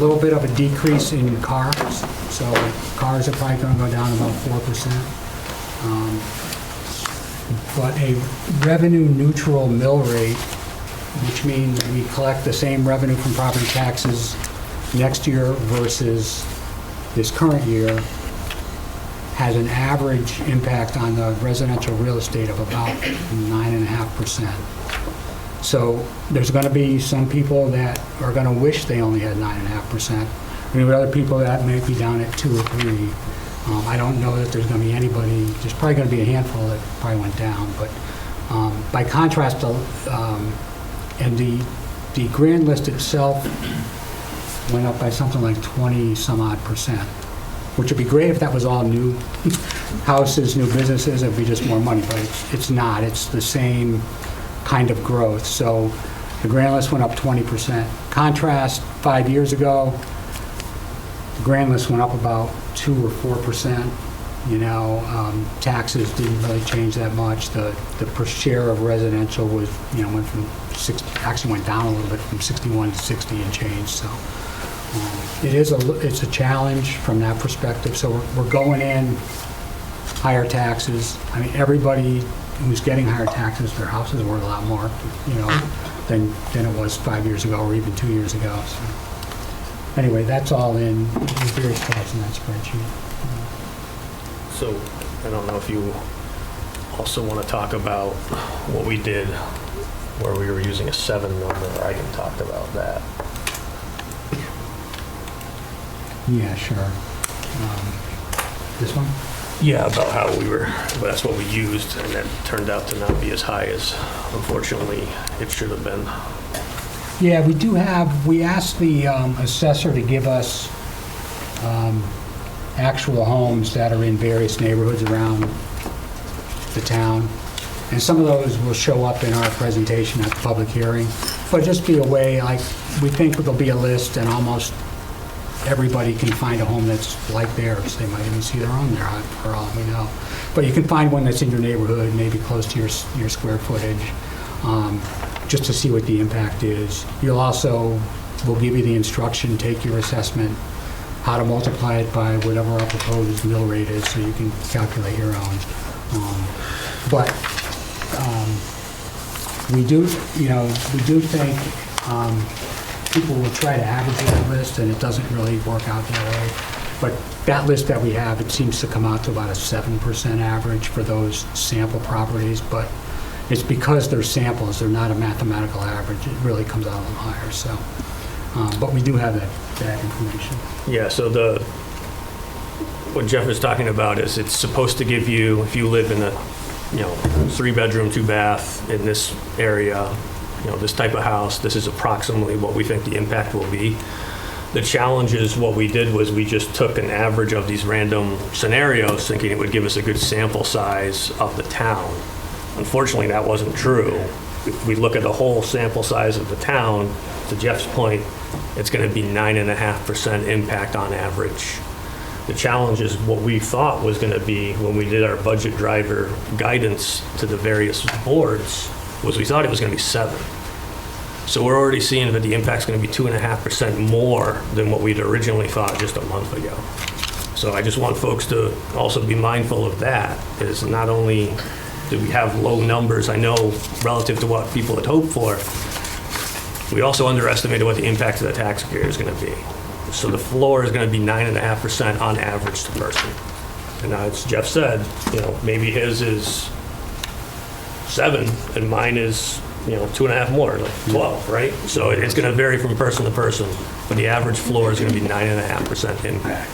little bit of a decrease in cars. So cars are probably going to go down about 4%. But a revenue neutral mill rate, which means we collect the same revenue from property taxes next year versus this current year, has an average impact on the residential real estate of about 9.5%. So there's going to be some people that are going to wish they only had 9.5%. And other people that may be down at 2 or 3. I don't know that there's going to be anybody, there's probably going to be a handful that probably went down. But by contrast, and the grand list itself went up by something like 20 some odd %, which would be great if that was all new houses, new businesses, it'd be just more money, but it's not. It's the same kind of growth. So the grand list went up 20%. Contrast, 5 years ago, the grand list went up about 2 or 4%. You know, taxes didn't really change that much. The per share of residential was, you know, went from 60, actually went down a little bit from 61 to 60 and change. So it's a challenge from that perspective. So we're going in higher taxes. I mean, everybody who's getting higher taxes, their house is worth a lot more, than it was 5 years ago or even 2 years ago. So anyway, that's all in various spots in that spreadsheet. So I don't know if you also want to talk about what we did where we were using a 7 number. I can talk about that. Yeah, sure. This one? Yeah, about how that's what we used, and that turned out to not be as high as, unfortunately, it should have been. Yeah, we asked the assessor to give us actual homes that are in various neighborhoods around the town. And some of those will show up in our presentation at the public hearing. But just be a way, like, we think there'll be a list and almost everybody can find a home that's like theirs. They might even see their own there, for all we know. But you can find one that's in your neighborhood, maybe close to your square footage, just to see what the impact is. We'll give you the instruction, take your assessment, how to multiply it by whatever our proposed mill rate is, so you can calculate your own. But we do think people will try to average that list, and it doesn't really work out that way. But that list that we have, it seems to come out to about a 7% average for those sample properties, but it's because they're samples, they're not a mathematical average. It really comes out a little higher, so. But we do have that information. Yeah, so what Jeff is talking about is it's supposed to give you, if you live in a 3-bedroom, 2-bath in this area, this type of house, this is approximately what we think the impact will be. The challenge is what we did was we just took an average of these random scenarios thinking it would give us a good sample size of the town. Unfortunately, that wasn't true. If we look at the whole sample size of the town, to Jeff's point, it's going to be 9.5% impact on average. The challenge is what we thought was going to be when we did our budget driver guidance to the various boards was we thought it was going to be 7. So we're already seeing that the impact's going to be 2.5% more than what we'd originally thought just a month ago. So I just want folks to also be mindful of that, is not only do we have low numbers, I know, relative to what people had hoped for, we also underestimated what the impact to the taxpayer is going to be. So the floor is going to be 9.5% on average to person. And now, as Jeff said, maybe his is 7 and mine is 2.5 more, like 12, right? So it's going to vary from person to person, but the average floor is going to be 9.5% impact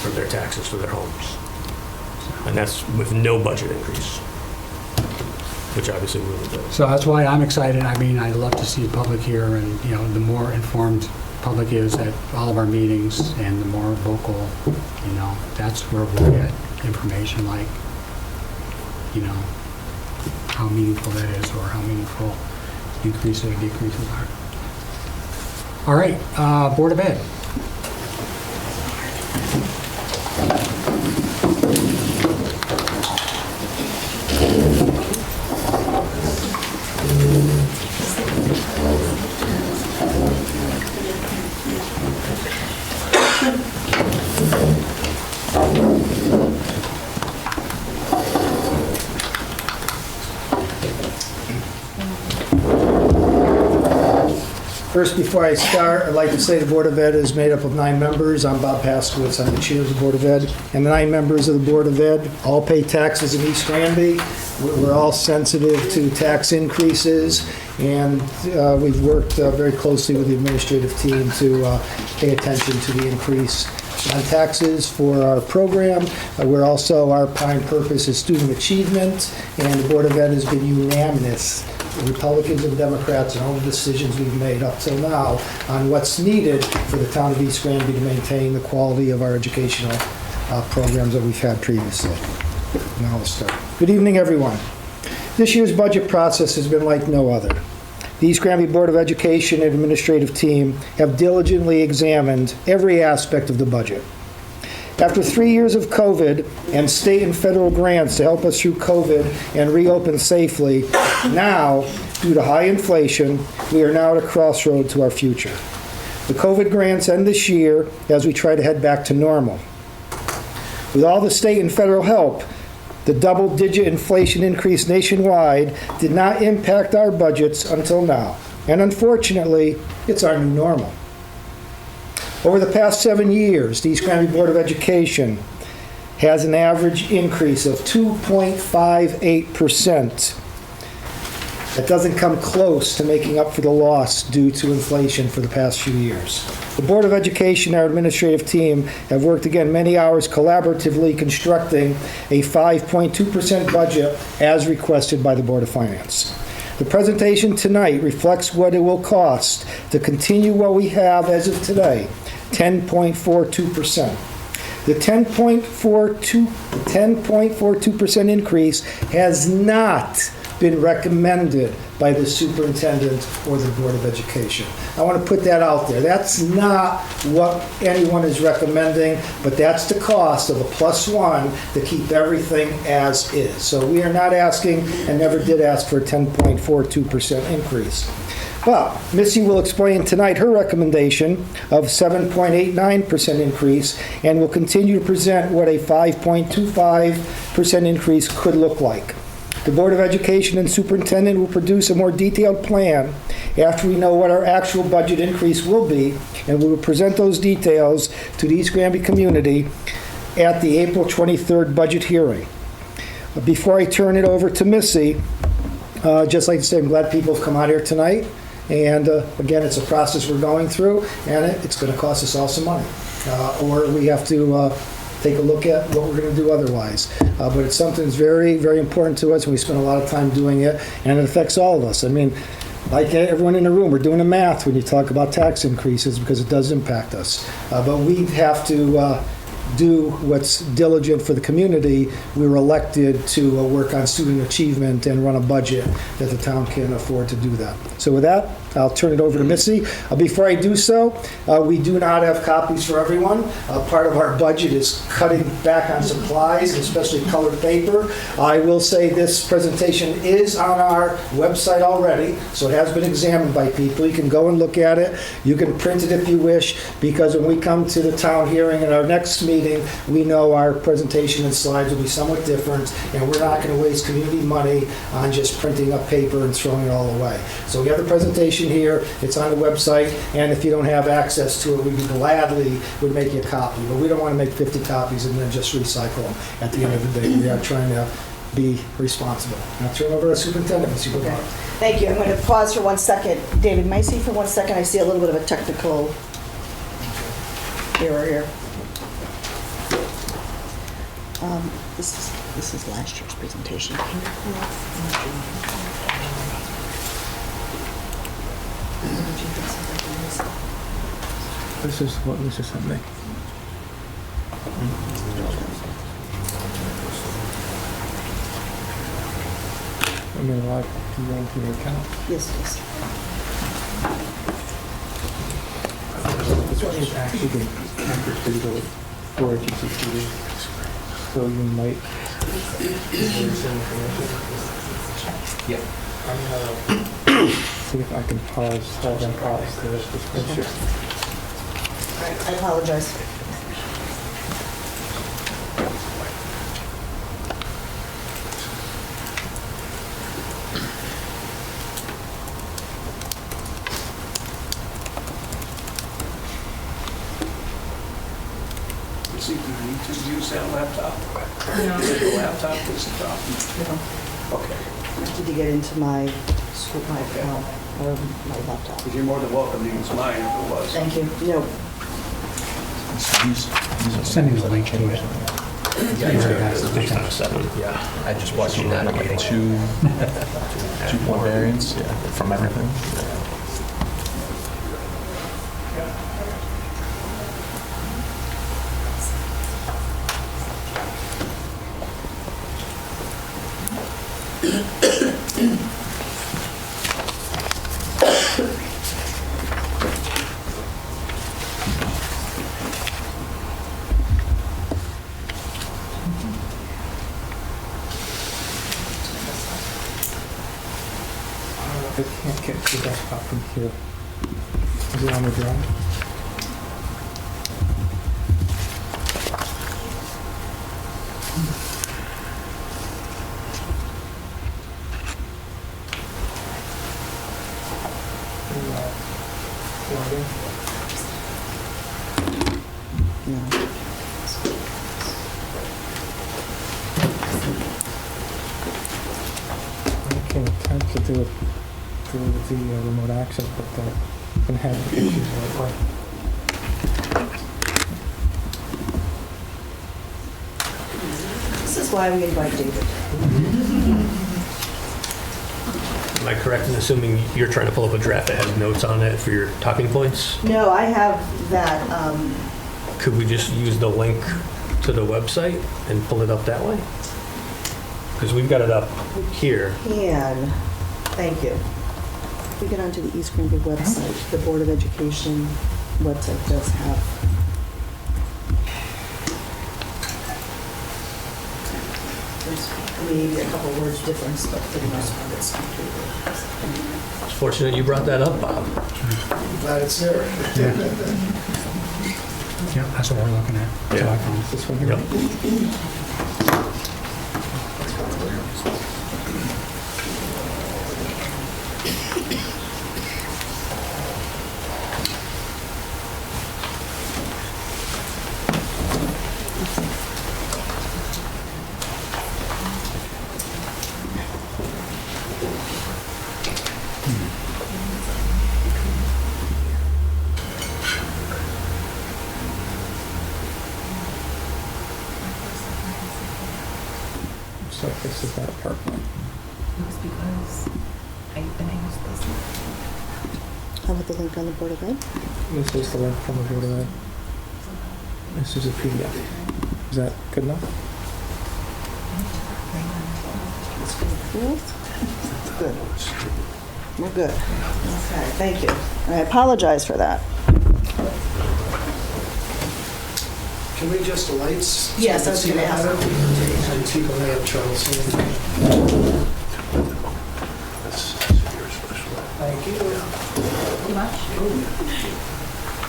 for their taxes for their homes. And that's with no budget increase, which obviously we would do. So that's why I'm excited. I mean, I'd love to see the public here, and the more informed public is at all of our meetings, and the more vocal, that's where we'll get information like, how meaningful that is, or how meaningful increases or decreases are. All right, Board of Ed. First, before I start, I'd like to say the Board of Ed is made up of 9 members. I'm Bob Paskowitz, I'm the chair of the Board of Ed. And the 9 members of the Board of Ed all pay taxes in East Granby. We're all sensitive to tax increases, and we've worked very closely with the administrative team to pay attention to the increase on taxes for our program. Our prime purpose is student achievement, and the Board of Ed has been unanimous, Republicans and Democrats, in all the decisions we've made up till now on what's needed for the town of East Granby to maintain the quality of our educational programs that we've had previously. Now let's start. Good evening, everyone. This year's budget process has been like no other. The East Granby Board of Education and administrative team have diligently examined every aspect of the budget. After 3 years of COVID and state and federal grants to help us through COVID and reopen safely, now, due to high inflation, we are now at a crossroad to our future. The COVID grants end this year as we try to head back to normal. With all the state and federal help, The double-digit inflation increase nationwide did not impact our budgets until now. And unfortunately, it's our new normal. Over the past 7 years, the East Granby Board of Education has an average increase of 2.58%. That doesn't come close to making up for the loss due to inflation for the past few years. The Board of Education and our administrative team have worked again many hours collaboratively constructing a 5.2% budget as requested by the Board of Finance. The presentation tonight reflects what it will cost to continue what we have as of today, 10.42%. The 10.42% increase has not been recommended by the superintendent or the Board of Education. I want to put that out there. That's not what anyone is recommending, but that's the cost of a +1 to keep everything as is. So we are not asking and never did ask for a 10.42% increase. But Missy will explain tonight her recommendation of 7.89% increase and will continue to present what a 5.25% increase could look like. The Board of Education and Superintendent will produce a more detailed plan after we know what our actual budget increase will be, and we will present those details to the East Granby community at the April 23rd budget hearing. Before I turn it over to Missy, just like to say I'm glad people have come out here tonight. And again, it's a process we're going through, and it's going to cost us all some money. Or we have to take a look at what we're going to do otherwise. But it's something that's very, very important to us, and we spend a lot of time doing it, and it affects all of us. I mean, like everyone in the room, we're doing the math when you talk about tax increases because it does impact us. But we have to do what's diligent for the community. We were elected to work on student achievement and run a budget that the town can afford to do that. So with that, I'll turn it over to Missy. Before I do so, we do not have copies for everyone. Part of our budget is cutting back on supplies, especially colored paper. I will say this presentation is on our website already, so it has been examined by people. You can go and look at it. You can print it if you wish, because when we come to the town hearing in our next meeting, we know our presentation and slides will be somewhat different, and we're not going to waste community money on just printing up paper and throwing it all away. So we have the presentation here, it's on the website, and if you don't have access to it, we gladly would make you a copy. But we don't want to make 50 copies and then just recycle them. At the end of the day, we are trying to be responsible. Now turn over to Superintendent, Ms. Superintendent. Thank you. I'm going to pause for 1 second. David, may I see for 1 second? I see a little bit of a technical error here. This is last year's presentation. This is what Lisa sent me. I mean, a lot can go into your account. Yes, please. This one is actually the accurate digital for GCTV. So you might. Yeah. I'm gonna see if I can hold and pause the spreadsheet. All right, I apologize. See, do you need to use that laptop? No. The laptop is the problem. Okay. I need to get into my school, my laptop. Because you're more than welcome to use mine if it was. Thank you. No. Sending the link to it. Yeah, I just watched you navigate two variants from everything. I can't get the desktop from here. Is it on the drive? I can attempt to do it through the remote access, but that can have issues that way. This is why we invite David. Am I correct in assuming you're trying to pull up a draft that has notes on it for your talking points? No, I have that, Could we just use the link to the website and pull it up that way? Because we've got it up here. can, thank you. If we get onto the East Granby website, the Board of Education website does have. There's maybe a couple words difference, but for the most part, it's completely. It's fortunate you brought that up, Bob. I'm glad it's there. Yeah, that's what we're looking at. So I found This one here. So this is that apartment. It's because I've been used this. How about the link on the Board of Ed? This is the link from the Board of Ed. This is a PDF. Is that good enough? Good. We're good. Okay, thank you. I apologize for that. Can we adjust the lights? Yes, I was gonna ask. And people may have trouble seeing. Thank you. Too much?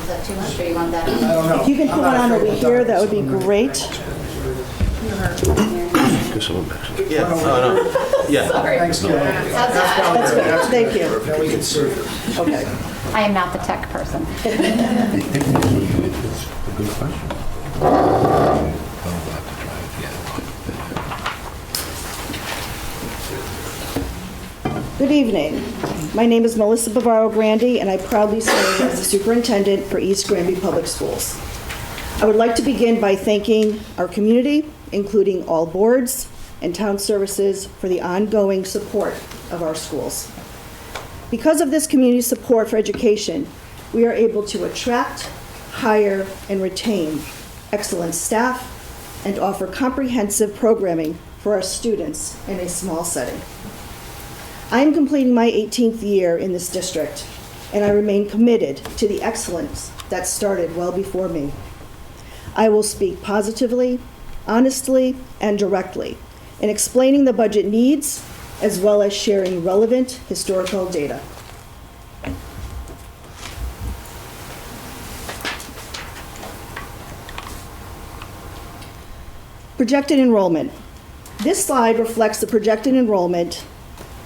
Is that too much, or you want that? I don't know. If you can put one on over here, that would be great. Yeah, no. Yeah. Thanks, Ken. That's good, thank you. Then we can serve it. Okay. I am not the tech person. It's a good question. Good evening. My name is Melissa Bavaro Grandy, and I proudly serve as the superintendent for East Granby Public Schools. I would like to begin by thanking our community, including all boards and town services, for the ongoing support of our schools. Because of this community support for education, we are able to attract, hire, and retain excellent staff and offer comprehensive programming for our students in a small setting. I am completing my 18th year in this district, and I remain committed to the excellence that started well before me. I will speak positively, honestly, and directly in explaining the budget needs, as well as sharing relevant historical data. Projected enrollment. This slide reflects the projected enrollment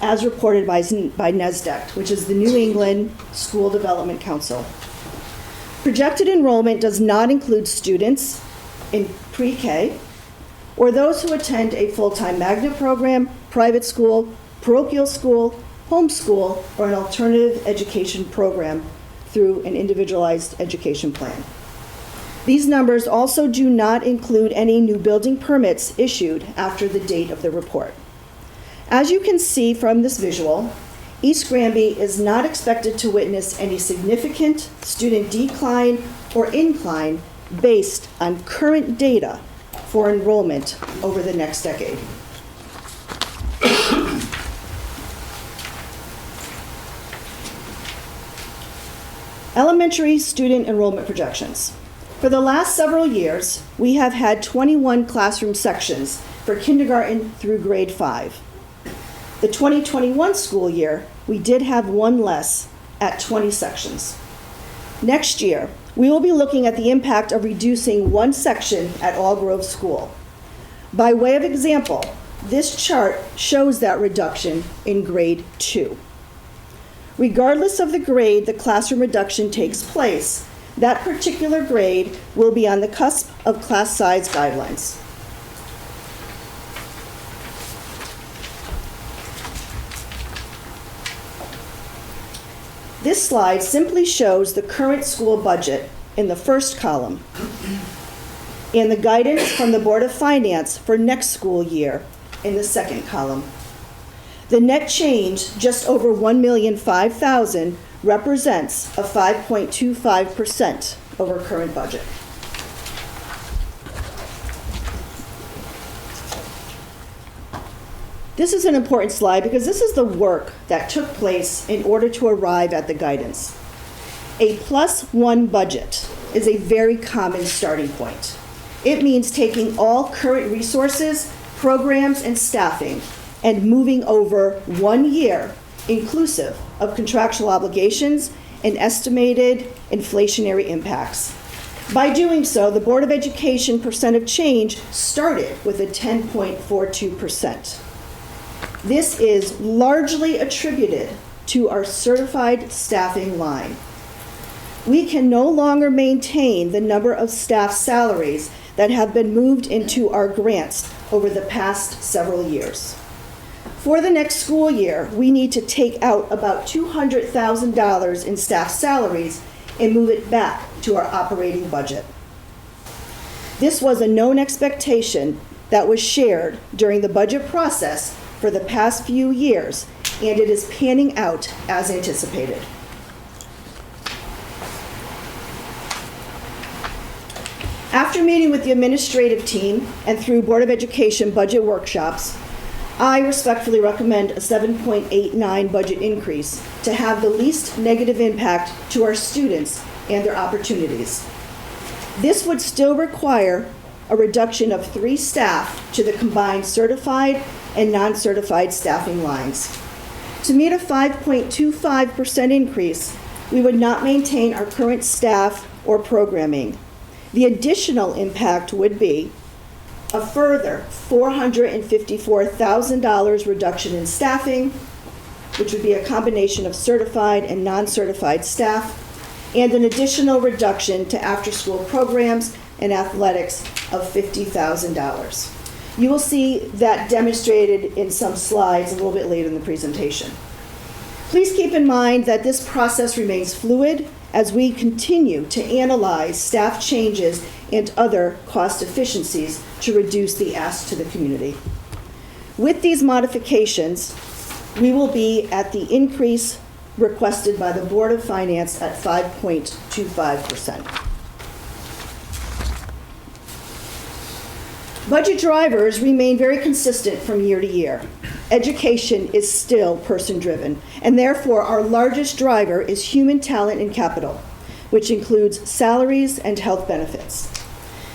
as reported by NESDEC, which is the New England School Development Council. Projected enrollment does not include students in pre-K or those who attend a full-time magnet program, private school, parochial school, homeschool, or an alternative education program through an individualized education plan. These numbers also do not include any new building permits issued after the date of the report. As you can see from this visual, East Granby is not expected to witness any significant student decline or incline based on current data for enrollment over the next decade. Elementary student enrollment projections. For the last several years, we have had 21 classroom sections for kindergarten through grade 5. The 2021 school year, we did have one less at 20 sections. Next year, we will be looking at the impact of reducing one section at All Grove School. By way of example, this chart shows that reduction in grade 2. Regardless of the grade the classroom reduction takes place, that particular grade will be on the cusp of class size guidelines. This slide simply shows the current school budget in the first column and the guidance from the Board of Finance for next school year in the second column. The net change, just over $1,005,000, represents a 5.25% over current budget. This is an important slide because this is the work that took place in order to arrive at the guidance. A +1 budget is a very common starting point. It means taking all current resources, programs, and staffing and moving over 1 year, inclusive of contractual obligations and estimated inflationary impacts. By doing so, the Board of Education percent of change started with a 10.42%. This is largely attributed to our certified staffing line. We can no longer maintain the number of staff salaries that have been moved into our grants over the past several years. For the next school year, we need to take out about $200,000 in staff salaries and move it back to our operating budget. This was a known expectation that was shared during the budget process for the past few years, and it is panning out as anticipated. After meeting with the administrative team and through Board of Education budget workshops, I respectfully recommend a 7.89 budget increase to have the least negative impact to our students and their opportunities. This would still require a reduction of 3 staff to the combined certified and non-certified staffing lines. To meet a 5.25% increase, we would not maintain our current staff or programming. The additional impact would be a further $454,000 reduction in staffing, which would be a combination of certified and non-certified staff, and an additional reduction to after-school programs and athletics of $50,000. You will see that demonstrated in some slides a little bit later in the presentation. Please keep in mind that this process remains fluid as we continue to analyze staff changes and other cost efficiencies to reduce the ask to the community. With these modifications, we will be at the increase requested by the Board of Finance at 5.25%. Budget drivers remain very consistent from year to year. Education is still person-driven, and therefore our largest driver is human talent and capital, which includes salaries and health benefits.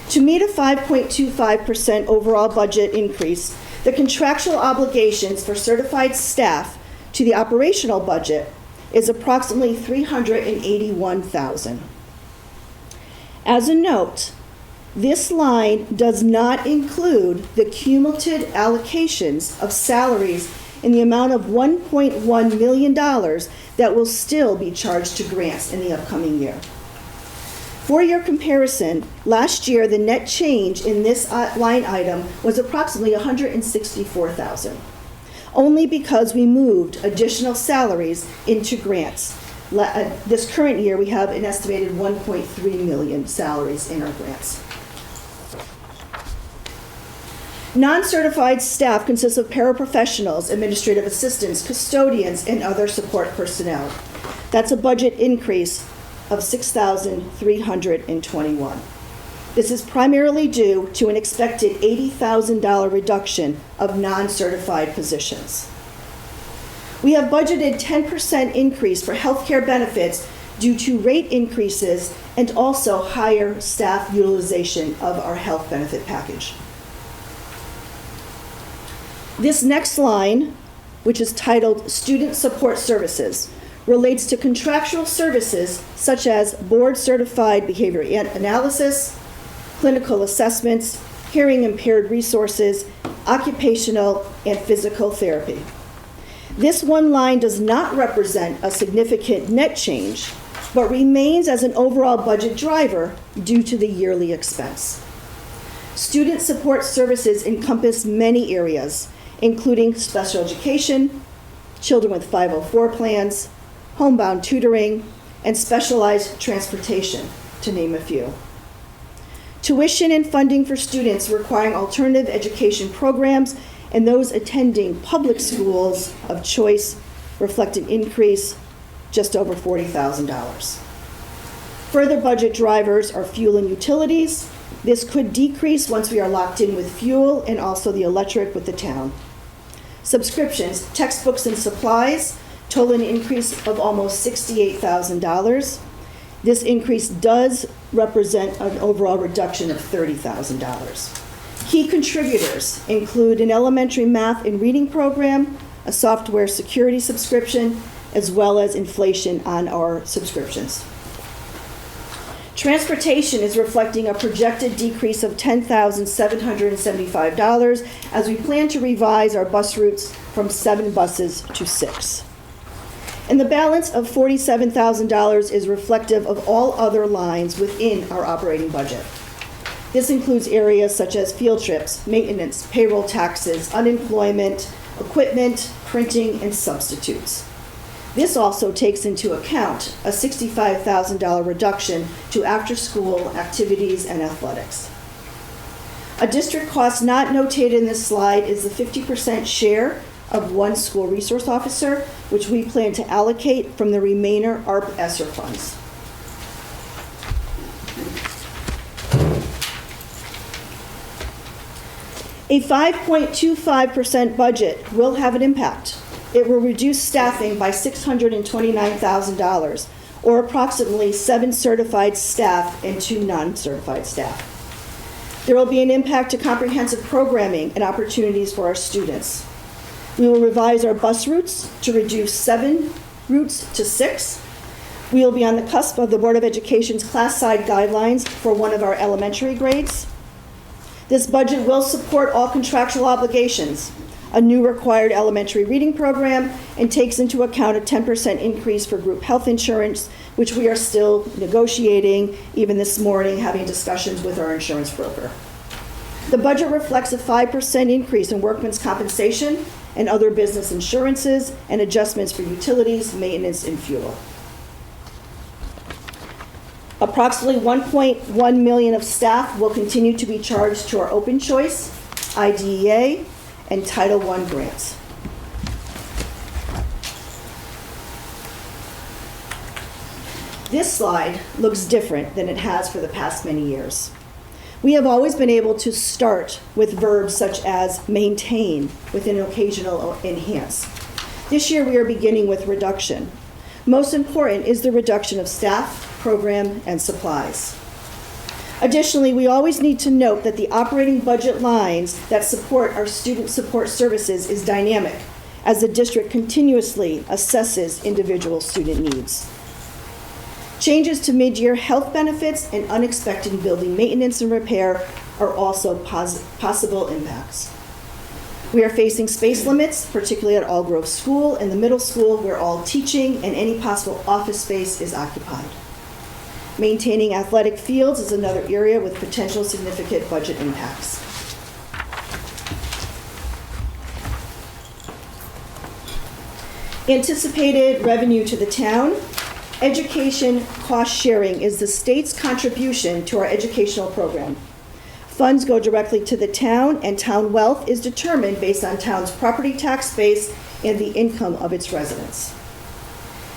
To meet a 5.25% overall budget increase, the contractual obligations for certified staff to the operational budget is approximately $381,000. As a note, this line does not include the cumulative allocations of salaries in the amount of $1.1 million that will still be charged to grants in the upcoming year. For your comparison, last year the net change in this line item was approximately $164,000, only because we moved additional salaries into grants. This current year we have an estimated 1.3 million salaries in our grants. Non-certified staff consists of paraprofessionals, administrative assistants, custodians, and other support personnel. That's a budget increase of $6,321. This is primarily due to an expected $80,000 reduction of non-certified positions. We have budgeted 10% increase for healthcare benefits due to rate increases and also higher staff utilization of our health benefit package. This next line, which is titled Student Support Services, relates to contractual services such as board-certified behavior analysis, clinical assessments, hearing impaired resources, occupational and physical therapy. This one line does not represent a significant net change, but remains as an overall budget driver due to the yearly expense. Student support services encompass many areas, including special education, children with 504 plans, homebound tutoring, and specialized transportation, to name a few. Tuition and funding for students requiring alternative education programs and those attending public schools of choice reflect an increase just over $40,000. Further budget drivers are fuel and utilities. This could decrease once we are locked in with fuel and also the electric with the town. Subscriptions, textbooks, and supplies total an increase of almost $68,000. This increase does represent an overall reduction of $30,000. Key contributors include an elementary math and reading program, a software security subscription, as well as inflation on our subscriptions. Transportation is reflecting a projected decrease of $10,775 as we plan to revise our bus routes from 7 buses to 6. And the balance of $47,000 is reflective of all other lines within our operating budget. This includes areas such as field trips, maintenance, payroll taxes, unemployment, equipment, printing, and substitutes. This also takes into account a $65,000 reduction to after-school activities and athletics. A district cost not notated in this slide is the 50% share of one school resource officer, which we plan to allocate from the remainder ARP ESSER funds. A 5.25% budget will have an impact. It will reduce staffing by $629,000, or approximately 7 certified staff and 2 non-certified staff. There will be an impact to comprehensive programming and opportunities for our students. We will revise our bus routes to reduce 7 routes to 6. We will be on the cusp of the Board of Education's class-side guidelines for one of our elementary grades. This budget will support all contractual obligations, a new required elementary reading program, and takes into account a 10% increase for group health insurance, which we are still negotiating, even this morning having discussions with our insurance broker. The budget reflects a 5% increase in workman's compensation and other business insurances and adjustments for utilities, maintenance, and fuel. Approximately $1.1 million of staff will continue to be charged to our open choice, IDEA, and Title I grants. This slide looks different than it has for the past many years. We have always been able to start with verbs such as maintain with an occasional enhance. This year we are beginning with reduction. Most important is the reduction of staff, program, and supplies. Additionally, we always need to note that the operating budget lines that support our student support services is dynamic, as the district continuously assesses individual student needs. Changes to mid-year health benefits and unexpected building maintenance and repair are also possible impacts. We are facing space limits, particularly at All Grove School and the middle school, where all teaching and any possible office space is occupied. Maintaining athletic fields is another area with potential significant budget impacts. Anticipated revenue to the town. Education cost sharing is the state's contribution to our educational program. Funds go directly to the town, and town wealth is determined based on town's property tax base and the income of its residents.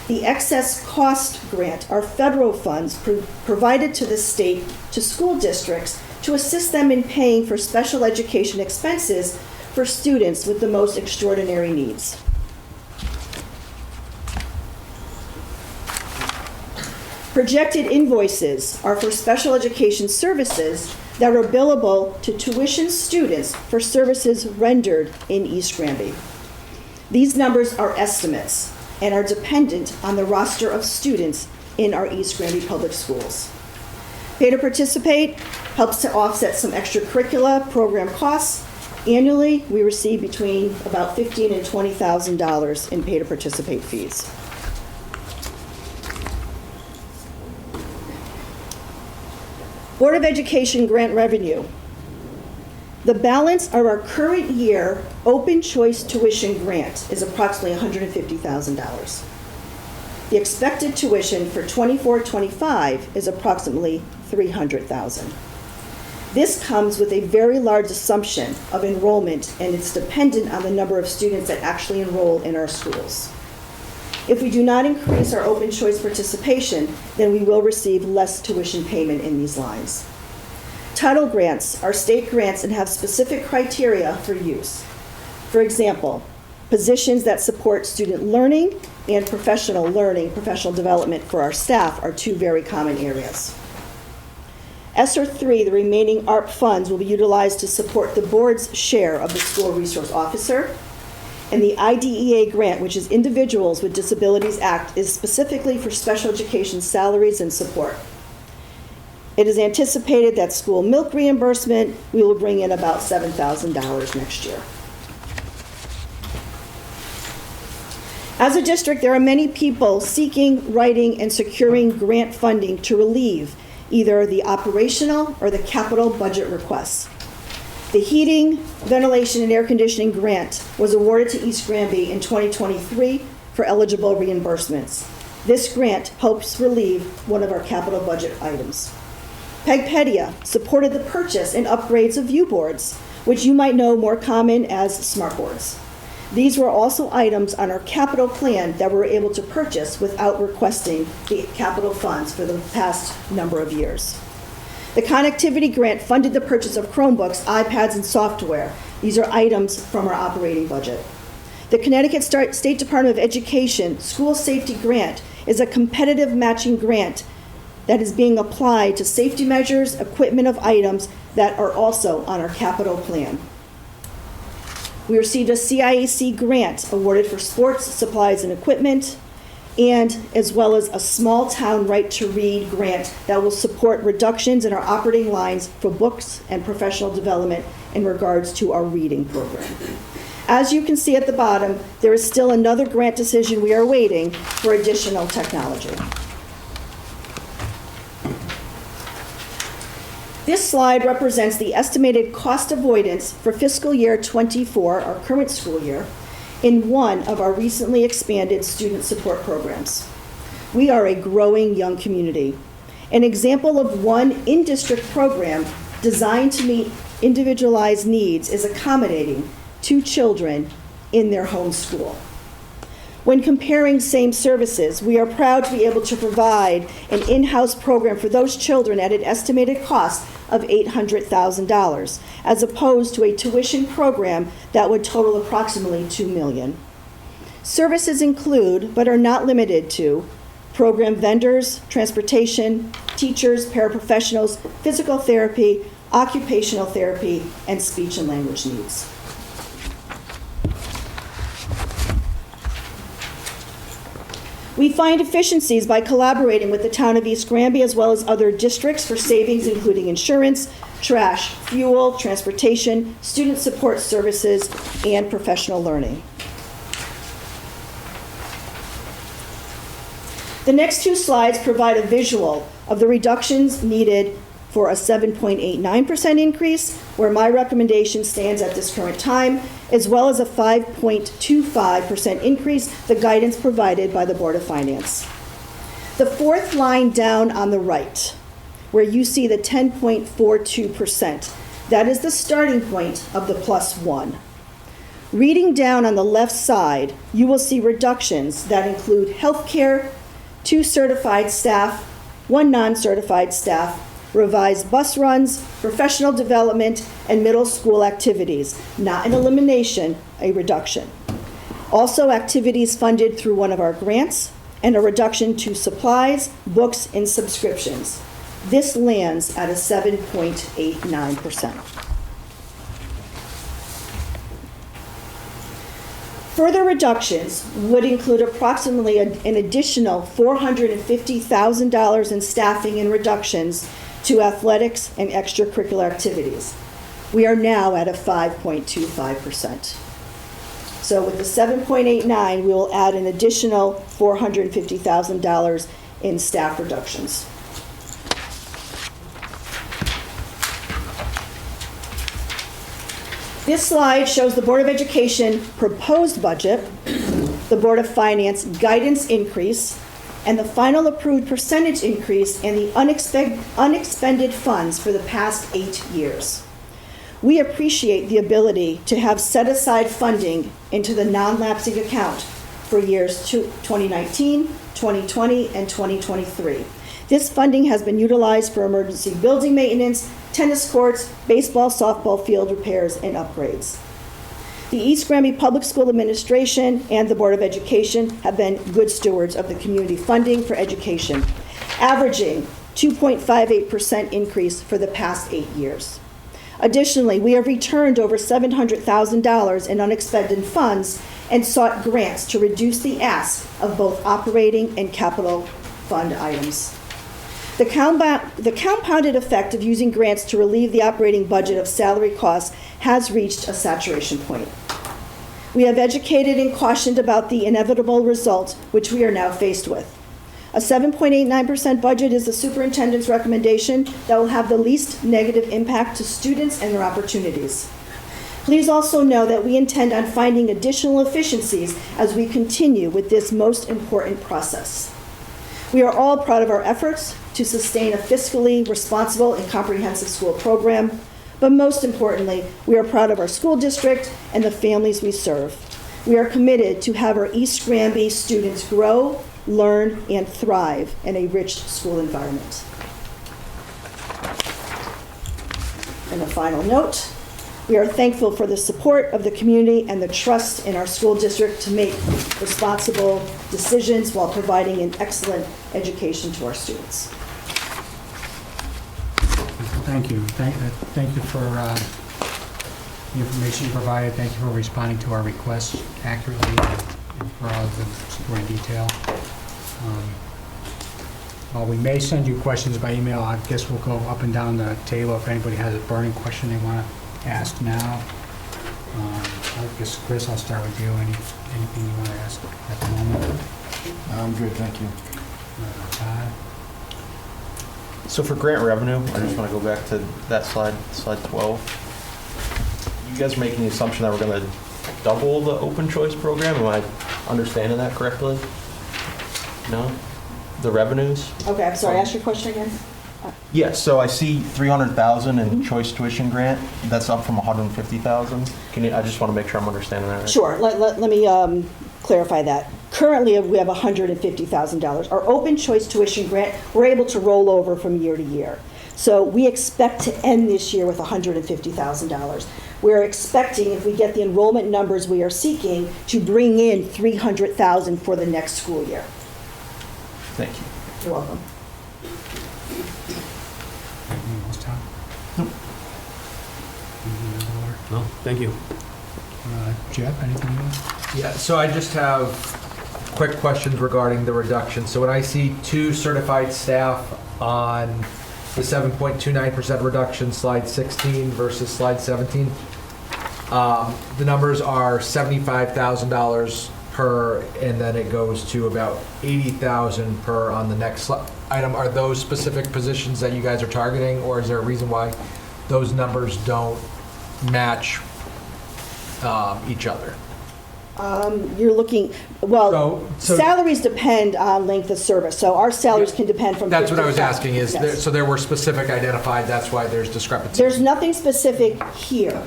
The excess cost grant are federal funds provided to the state to school districts to assist them in paying for special education expenses for students with the most extraordinary needs. Projected invoices are for special education services that are billable to tuition students for services rendered in East Granby. These numbers are estimates and are dependent on the roster of students in our East Granby Public Schools. Pay to participate helps to offset some extracurricular program costs Annually, we receive between about $15,000 and $20,000 in pay-to-participate fees. Board of Education grant revenue. The balance of our current year open choice tuition grant is approximately $150,000. The expected tuition for 24-25 is approximately $300,000. This comes with a very large assumption of enrollment, and it's dependent on the number of students that actually enroll in our schools. If we do not increase our open choice participation, then we will receive less tuition payment in these lines. Title grants are state grants and have specific criteria for use. For example, positions that support student learning and professional learning, professional development for our staff are two very common areas. ESSER 3, the remaining ARP funds, will be utilized to support the board's share of the school resource officer. And the IDEA grant, which is Individuals with Disabilities Act, is specifically for special education salaries and support. It is anticipated that school milk reimbursement, we will bring in about $7,000 next year. As a district, there are many people seeking, writing, and securing grant funding to relieve either the operational or the capital budget requests. The heating, ventilation, and air conditioning grant was awarded to East Granby in 2023 for eligible reimbursements. This grant helps relieve one of our capital budget items. PEGPEDIA supported the purchase and upgrades of view boards, which you might know more common as smart boards. These were also items on our capital plan that we were able to purchase without requesting the capital funds for the past number of years. The connectivity grant funded the purchase of Chromebooks, iPads, and software. These are items from our operating budget. The Connecticut State Department of Education School Safety Grant is a competitive matching grant that is being applied to safety measures, equipment of items that are also on our capital plan. We received a CIAC grant awarded for sports supplies and equipment, and as well as a small town right to read grant that will support reductions in our operating lines for books and professional development in regards to our reading program. As you can see at the bottom, there is still another grant decision we are waiting for additional technology. This slide represents the estimated cost avoidance for fiscal year 24, our current school year, in one of our recently expanded student support programs. We are a growing young community. An example of one in-district program designed to meet individualized needs is accommodating 2 children in their home school. When comparing same services, we are proud to be able to provide an in-house program for those children at an estimated cost of $800,000, as opposed to a tuition program that would total approximately $2 million. Services include, but are not limited to, program vendors, transportation, teachers, paraprofessionals, physical therapy, occupational therapy, and speech and language needs. We find efficiencies by collaborating with the town of East Granby as well as other districts for savings including insurance, trash, fuel, transportation, student support services, and professional learning. The next 2 slides provide a visual of the reductions needed for a 7.89% increase, where my recommendation stands at this current time, as well as a 5.25% increase, the guidance provided by the Board of Finance. The 4th line down on the right, where you see the 10.42%, that is the starting point of the +1. Reading down on the left side, you will see reductions that include healthcare, 2 certified staff, 1 non-certified staff, revised bus runs, professional development, and middle school activities. Not an elimination, a reduction. Also, activities funded through one of our grants, and a reduction to supplies, books, and subscriptions. This lands at a 7.89%. Further reductions would include approximately an additional $450,000 in staffing and reductions to athletics and extracurricular activities. We are now at a 5.25%. So with the 7.89, we will add an additional $450,000 in staff reductions. This slide shows the Board of Education proposed budget, the Board of Finance guidance increase, and the final approved percentage increase in the unexpended funds for the past 8 years. We appreciate the ability to have set aside funding into the non-lapsing account for years 2019, 2020, and 2023. This funding has been utilized for emergency building maintenance, tennis courts, baseball, softball field repairs, and upgrades. The East Granby Public School Administration and the Board of Education have been good stewards of the community funding for education, averaging 2.58% increase for the past 8 years. Additionally, we have returned over $700,000 in unexpended funds and sought grants to reduce the ask of both operating and capital fund items. The compounded effect of using grants to relieve the operating budget of salary costs has reached a saturation point. We have educated and cautioned about the inevitable result, which we are now faced with. A 7.89% budget is the superintendent's recommendation that will have the least negative impact to students and their opportunities. Please also know that we intend on finding additional efficiencies as we continue with this most important process. We are all proud of our efforts to sustain a fiscally responsible and comprehensive school program, but most importantly, we are proud of our school district and the families we serve. We are committed to have our East Granby students grow, learn, and thrive in a rich school environment. And a final note, we are thankful for the support of the community and the trust in our school district to make responsible decisions while providing an excellent education to our students. Thank you. Thank you for the information you provided. Thank you for responding to our requests accurately and for all of the supporting detail. While we may send you questions by email, I guess we'll go up and down the table if anybody has a burning question they want to ask now. I guess, Chris, I'll start with you. Anything you want to ask at the moment? I'm good, thank you. Todd? So for grant revenue, I just want to go back to that slide 12. You guys are making the assumption that we're going to double the open choice program. Am I understanding that correctly? No? The revenues? Okay, I'm sorry, ask your question again. Yes, so I see 300,000 in choice tuition grant. That's up from 150,000. I just want to make sure I'm understanding that right. Sure, let me clarify that. Currently, we have $150,000. Our open choice tuition grant, we're able to roll over from year to year. So we expect to end this year with $150,000. We're expecting, if we get the enrollment numbers we are seeking, to bring in $300,000 for the next school year. Thank you. You're welcome. Anything else, Todd? Nope. Anything No, thank you. Jeff, anything else? Yeah, so I just have quick questions regarding the reduction. So when I see 2 certified staff on the 7.29% reduction, slide 16 versus slide 17, the numbers are $75,000 per, and then it goes to about $80,000 per on the next item. Are those specific positions that you guys are targeting, or is there a reason why those numbers don't match each other? You're looking, well, So- salaries depend on length of service, so our salaries can depend from. That's what I was 50,000. asking, is Yes. so there were specific identified, that's why there's discrepancy? There's nothing specific here.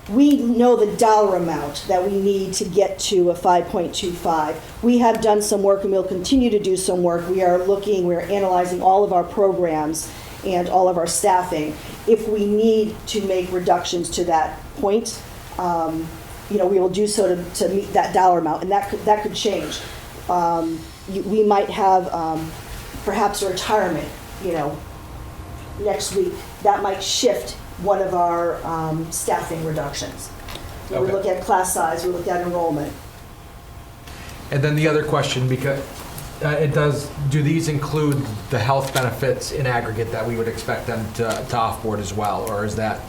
We know the dollar amount that we need to get to a 5.25. We have done some work and we'll continue to do some work. We're analyzing all of our programs and all of our staffing. If we need to make reductions to that point, we will do so to meet that dollar amount, and that could change. We might have perhaps a retirement, next week. That might shift one of our staffing reductions. We Okay. look at class size, we look at enrollment. And then the other question, because do these include the health benefits in aggregate that we would expect them to offboard as well, or is that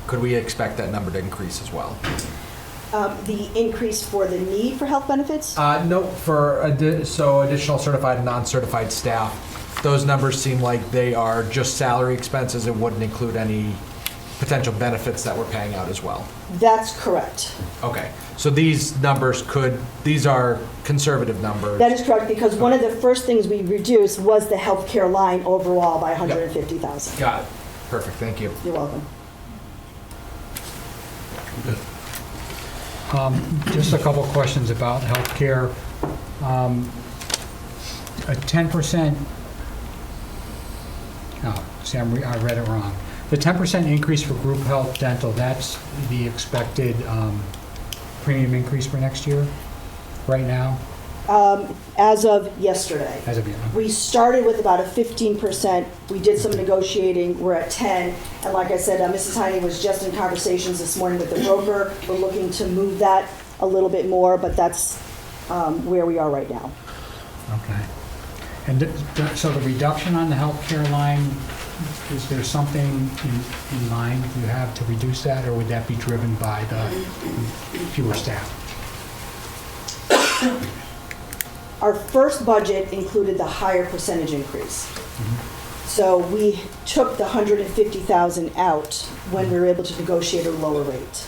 could we expect that number to increase as well? The increase for the need for health benefits? No, for additional certified and non-certified staff, those numbers seem like they are just salary expenses and wouldn't include any potential benefits that we're paying out as well. That's correct. Okay, so these numbers these are conservative numbers. That is correct, because one of the first things we reduced was the healthcare line overall by 150,000. Got it. Perfect, thank you. You're welcome. Just a couple of questions about healthcare. A 10%, see, I read it wrong. The 10% increase for group health dental, that's the expected premium increase for next year, right now? As of yesterday. As of yet. We started with about a 15%. We did some negotiating. We're at 10. And like I said, Mrs. Heine was just in conversations this morning with the broker. We're looking to move that a little bit more, but that's where we are right now. Okay. And so the reduction on the healthcare line, is there something in mind you have to reduce that, or would that be driven by the fewer staff? Our first budget included the higher percentage increase. So we took the 150,000 out when we were able to negotiate a lower rate.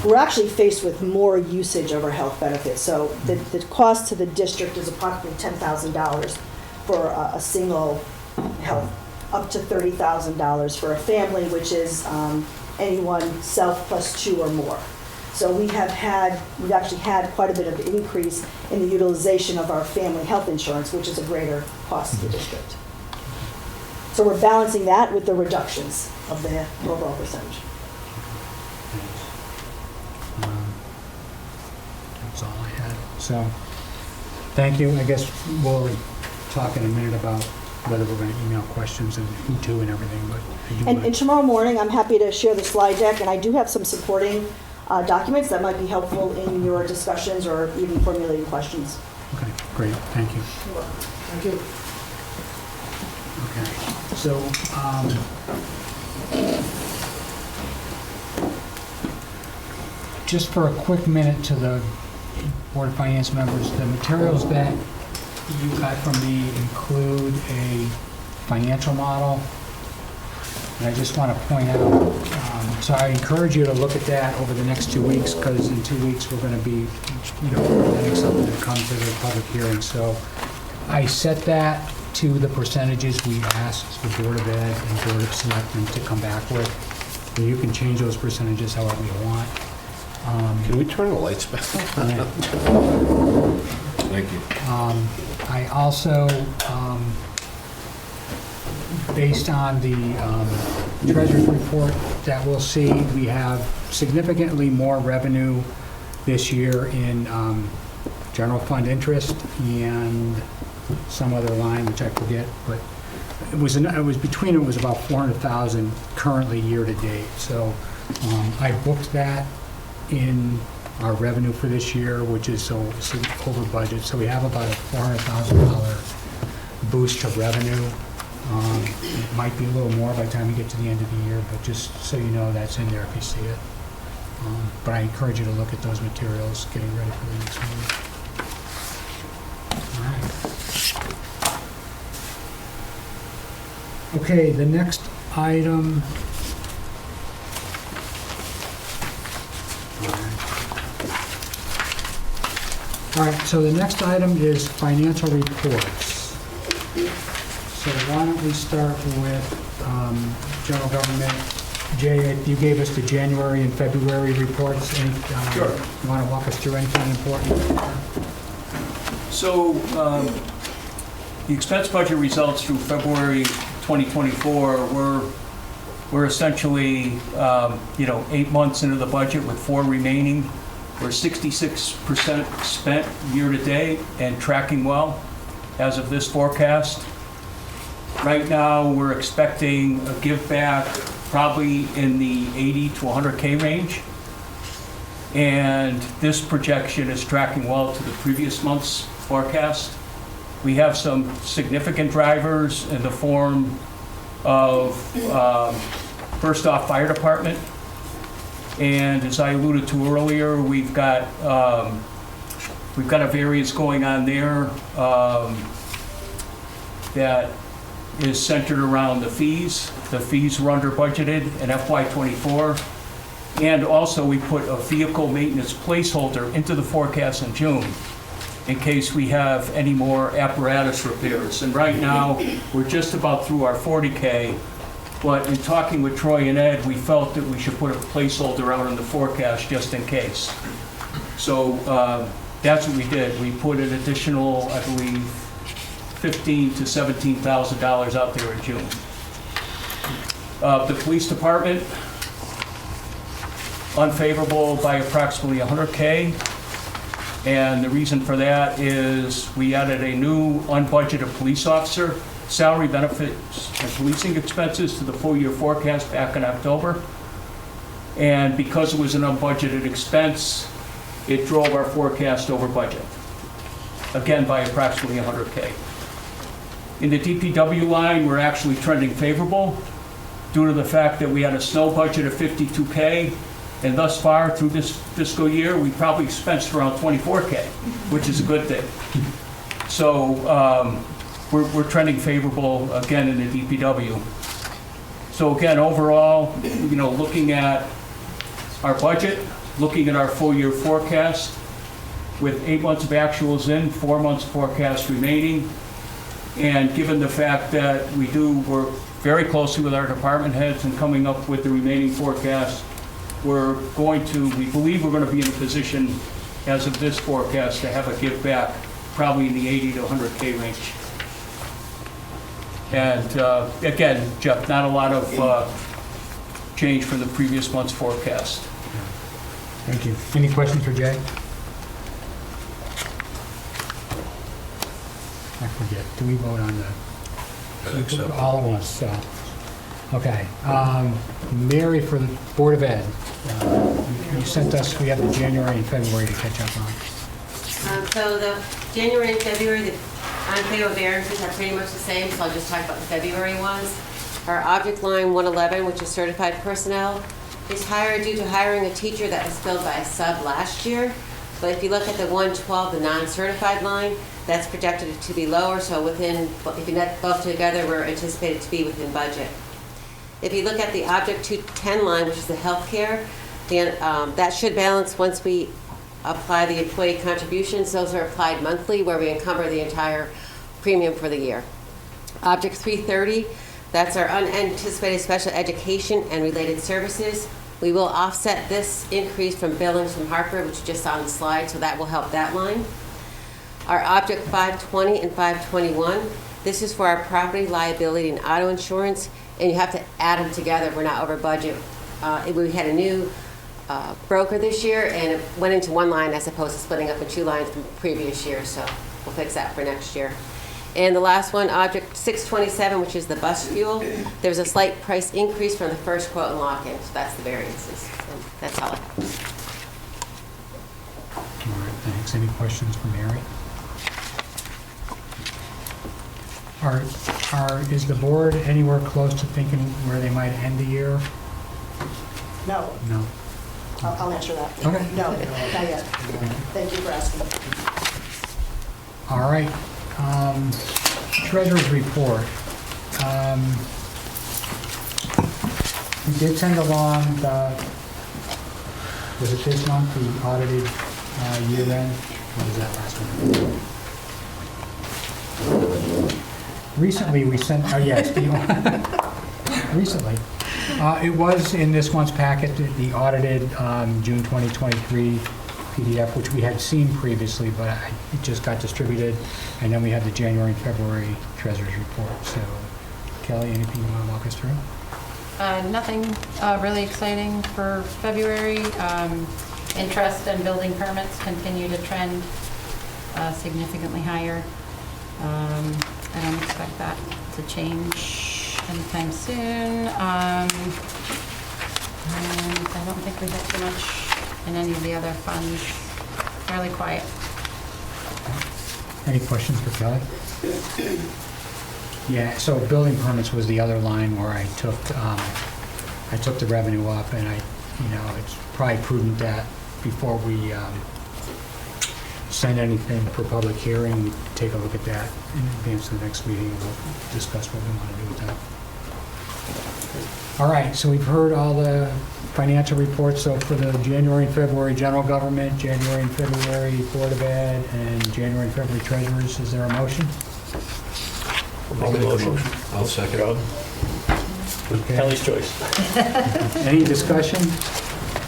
We're actually faced with more usage of our health benefits. So the cost to the district is approximately $10,000 for a single health, up to $30,000 for a family, which is anyone self plus 2 or more. So we've actually had quite a bit of increase in the utilization of our family health insurance, which is a greater cost to the district. So we're balancing that with the reductions of the overall percentage. That's all I had. So, thank you. I guess we'll talk in a minute about whether we're going to email questions and who to and everything. But And tomorrow morning, I'm happy to share the slide deck, and I do have some supporting documents that might be helpful in your discussions or even formulating questions. Okay, great. Thank you. You're welcome. Thank you. Okay. So, just for a quick minute to the Board of Finance members, the materials that you got from me include a financial model. And I just want to point out, so I encourage you to look at that over the next 2 weeks, because in 2 weeks we're going to be, presenting something that comes to the public hearing. So I set that to the percentages we asked the Board of Ed and Board of Selectmen to come back with. And you can change those percentages however you want. Can we turn the lights back on? Thank you. I also, based on the treasurer's report that we'll see, we have significantly more revenue this year in general fund interest and some other line, which I forget, but it was about 400,000 currently year to date. So I booked that in our revenue for this year, which is so over budget. So we have about a $400,000 boost to revenue. It might be a little more by the time we get to the end of the year, but just so you know, that's in there if you see it. But I encourage you to look at those materials getting ready for the next meeting. All right. Okay, the next item. All right, so the next item is financial reports. So why don't we start with general government. Jay, you gave us the January and February reports. Sure. You want to walk us through anything important? So the expense budget results through February 2024 we're essentially 8 months into the budget with 4 remaining. We're 66% spent year to date and tracking well as of this forecast. Right now, we're expecting a give back probably in the 80 to 100K range. And this projection is tracking well to the previous month's forecast. We have some significant drivers in the form of First off, fire department. And as I alluded to earlier, we've got a variance going on there that is centered around the fees. The fees were under budgeted in FY24. And also, we put a vehicle maintenance placeholder into the forecast in June in case we have any more apparatus repairs. And right now, we're just about through our 40K, but in talking with Troy and Ed, we felt that we should put a placeholder out in the forecast just in case. So that's what we did. We put an additional, I believe, $15,000 to $17,000 out there in June. The police department, unfavorable by approximately 100K. And the reason for that is we added a new unbudgeted police officer, salary, benefits, and policing expenses to the full year forecast back in October. And because it was an unbudgeted expense, it drove our forecast over budget, again by approximately 100K. In the DPW line, we're actually trending favorable due to the fact that we had a snow budget of 52K, and thus far through this fiscal year, we probably expensed around 24K, which is a good thing. So we're trending favorable again in the DPW. So again, overall, looking at our budget, looking at our full year forecast, with 8 months of actuals in, 4 months forecast remaining, and given the fact that we do work very closely with our department heads and coming up with the remaining forecast, we believe we're going to be in a position as of this forecast to have a give back probably in the 80 to 100K range. And again, Jeff, not a lot of change from the previous month's forecast. Thank you. Any questions for Jay? I forget. Do we vote on the all at once? So. Okay. Mary, for the Board of Ed, you sent us, we have the January and February to catch up on. So the January and February, the unfavorable variances are pretty much the same, so I'll just talk about the February ones. Our object line 111, which is certified personnel, is higher due to hiring a teacher that was filled by a sub last year. But if you look at the 112, the non-certified line, that's projected to be lower, so if you net both together, we're anticipated to be within budget. If you look at the object 210 line, which is the healthcare, that should balance once we apply the employee contributions. Those are applied monthly, where we encumber the entire premium for the year. Object 330, that's our unanticipated special education and related services. We will offset this increase from billings from Harper, which you just saw on the slide, so that will help that line. Our object 520 and 521, this is for our property, liability, and auto insurance, and you have to add them together. We're not over budget. We had a new broker this year, and it went into one line as opposed to splitting up in two lines from previous years, so we'll fix that for next year. And the last one, object 627, which is the bus fuel, there's a slight price increase from the first quote and lock-in, so that's the variances. And that's all I have. All right, thanks. Any questions for Mary? Is the board anywhere close to thinking where they might end the year? No, No. I'll answer that. Okay. No, not yet. Thank you for asking. All right. Treasurer's report. We did send along was it this month, the audited year end? What was that last one? Recently, we sent, recently. It was in this month's packet, the audited June 2023 PDF, which we had seen previously, but it just got distributed. And then we have the January and February Treasurer's report. So, Kelly, anything you want to walk us through? Nothing really exciting for February. Interest and building permits continue to trend significantly higher. I don't expect that to change anytime soon. And I don't think we have too much in any of the other funds. Fairly quiet. Any questions for Kelly? Yeah, so building permits was the other line where I took I took the revenue up, and it's probably prudent that before we send anything for public hearing, we take a look at that in advance of the next meeting, and we'll discuss what we want to do with that. All right, so we've heard all the financial reports, so for the January and February general government, January and February Board of Ed, and January and February treasurers, is there a motion? I'll make a motion. I'll second. Okay. Kelly's choice. Any discussion?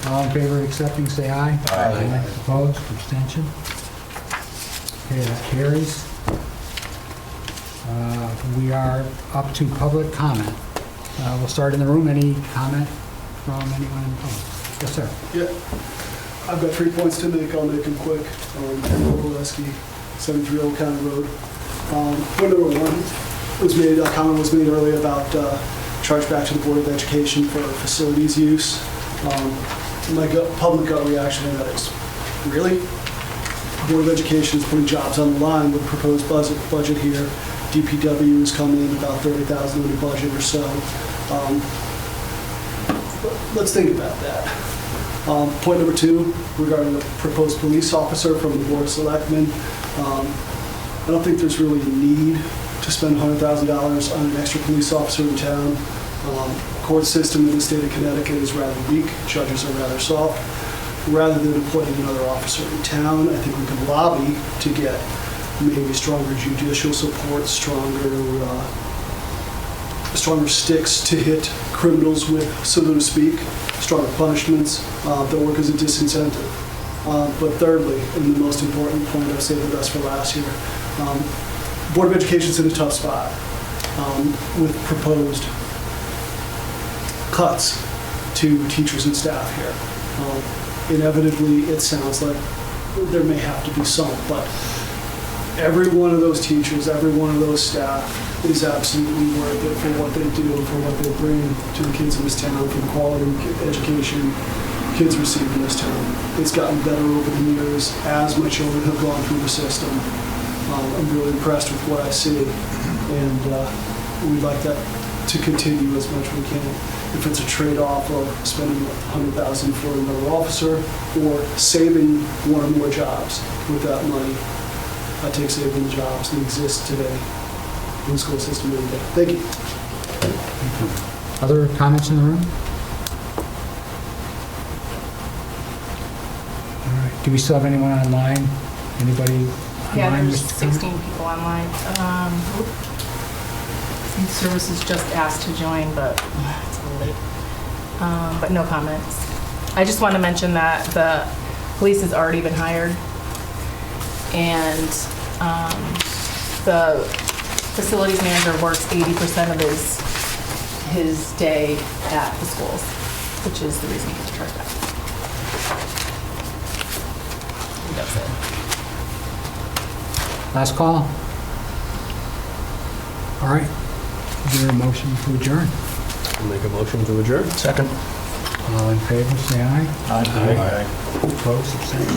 All in favor of accepting, say aye. Aye. Opposed, abstention? Okay, that carries. We are up to public comment. We'll start in the room. Any comment from anyone in public? Yes, sir. Yeah, I've got 3 points to make. I'll make them quick. Oleski, 73 Old County Road. Point number one a comment was made earlier about charge back to the Board of Education for facilities use. My public gut reaction to that is, really? Board of Education is putting jobs on the line with the proposed budget here. DPW is coming in about $30,000 in the budget or so. Let's think about that. Point number two, regarding the proposed police officer from the Board of Selectmen. I don't think there's really a need to spend $100,000 on an extra police officer in town. Court system in the state of Connecticut is rather weak. Judges are rather soft. Rather than appointing another officer in town, I think we can lobby to get maybe stronger judicial support, stronger sticks to hit criminals with, so to speak, stronger punishments that work as a disincentive. But thirdly, and the most important point, I saved the best for last year, Board of Education's in a tough spot with proposed cuts to teachers and staff here. Inevitably, it sounds like there may have to be some, but every one of those teachers, every one of those staff is absolutely worth it for what they do, for what they bring to the kids in this town, for the quality of education kids receive in this town. It's gotten better over the years as my children have gone through the system. I'm really impressed with what I see, and we'd like that to continue as much as we can. If it's a trade-off of spending $100,000 for another officer or saving one or more jobs with that money, I take saving the jobs that exist today in the school system every day. Thank you. Other comments in the room? All right. Do we still have anyone online? Anybody Yeah, online? there's 16 people online. Youth Services just asked to join, but it's a little late. But no comments. I just want to mention that the police has already been hired, and the facilities manager works 80% of his day at the schools, which is the reason he's charged back. That's it. Last call. All right. Is there a motion to adjourn? I'll make a motion to adjourn. Second. All in favor, say aye. Aye. Opposed, abstained.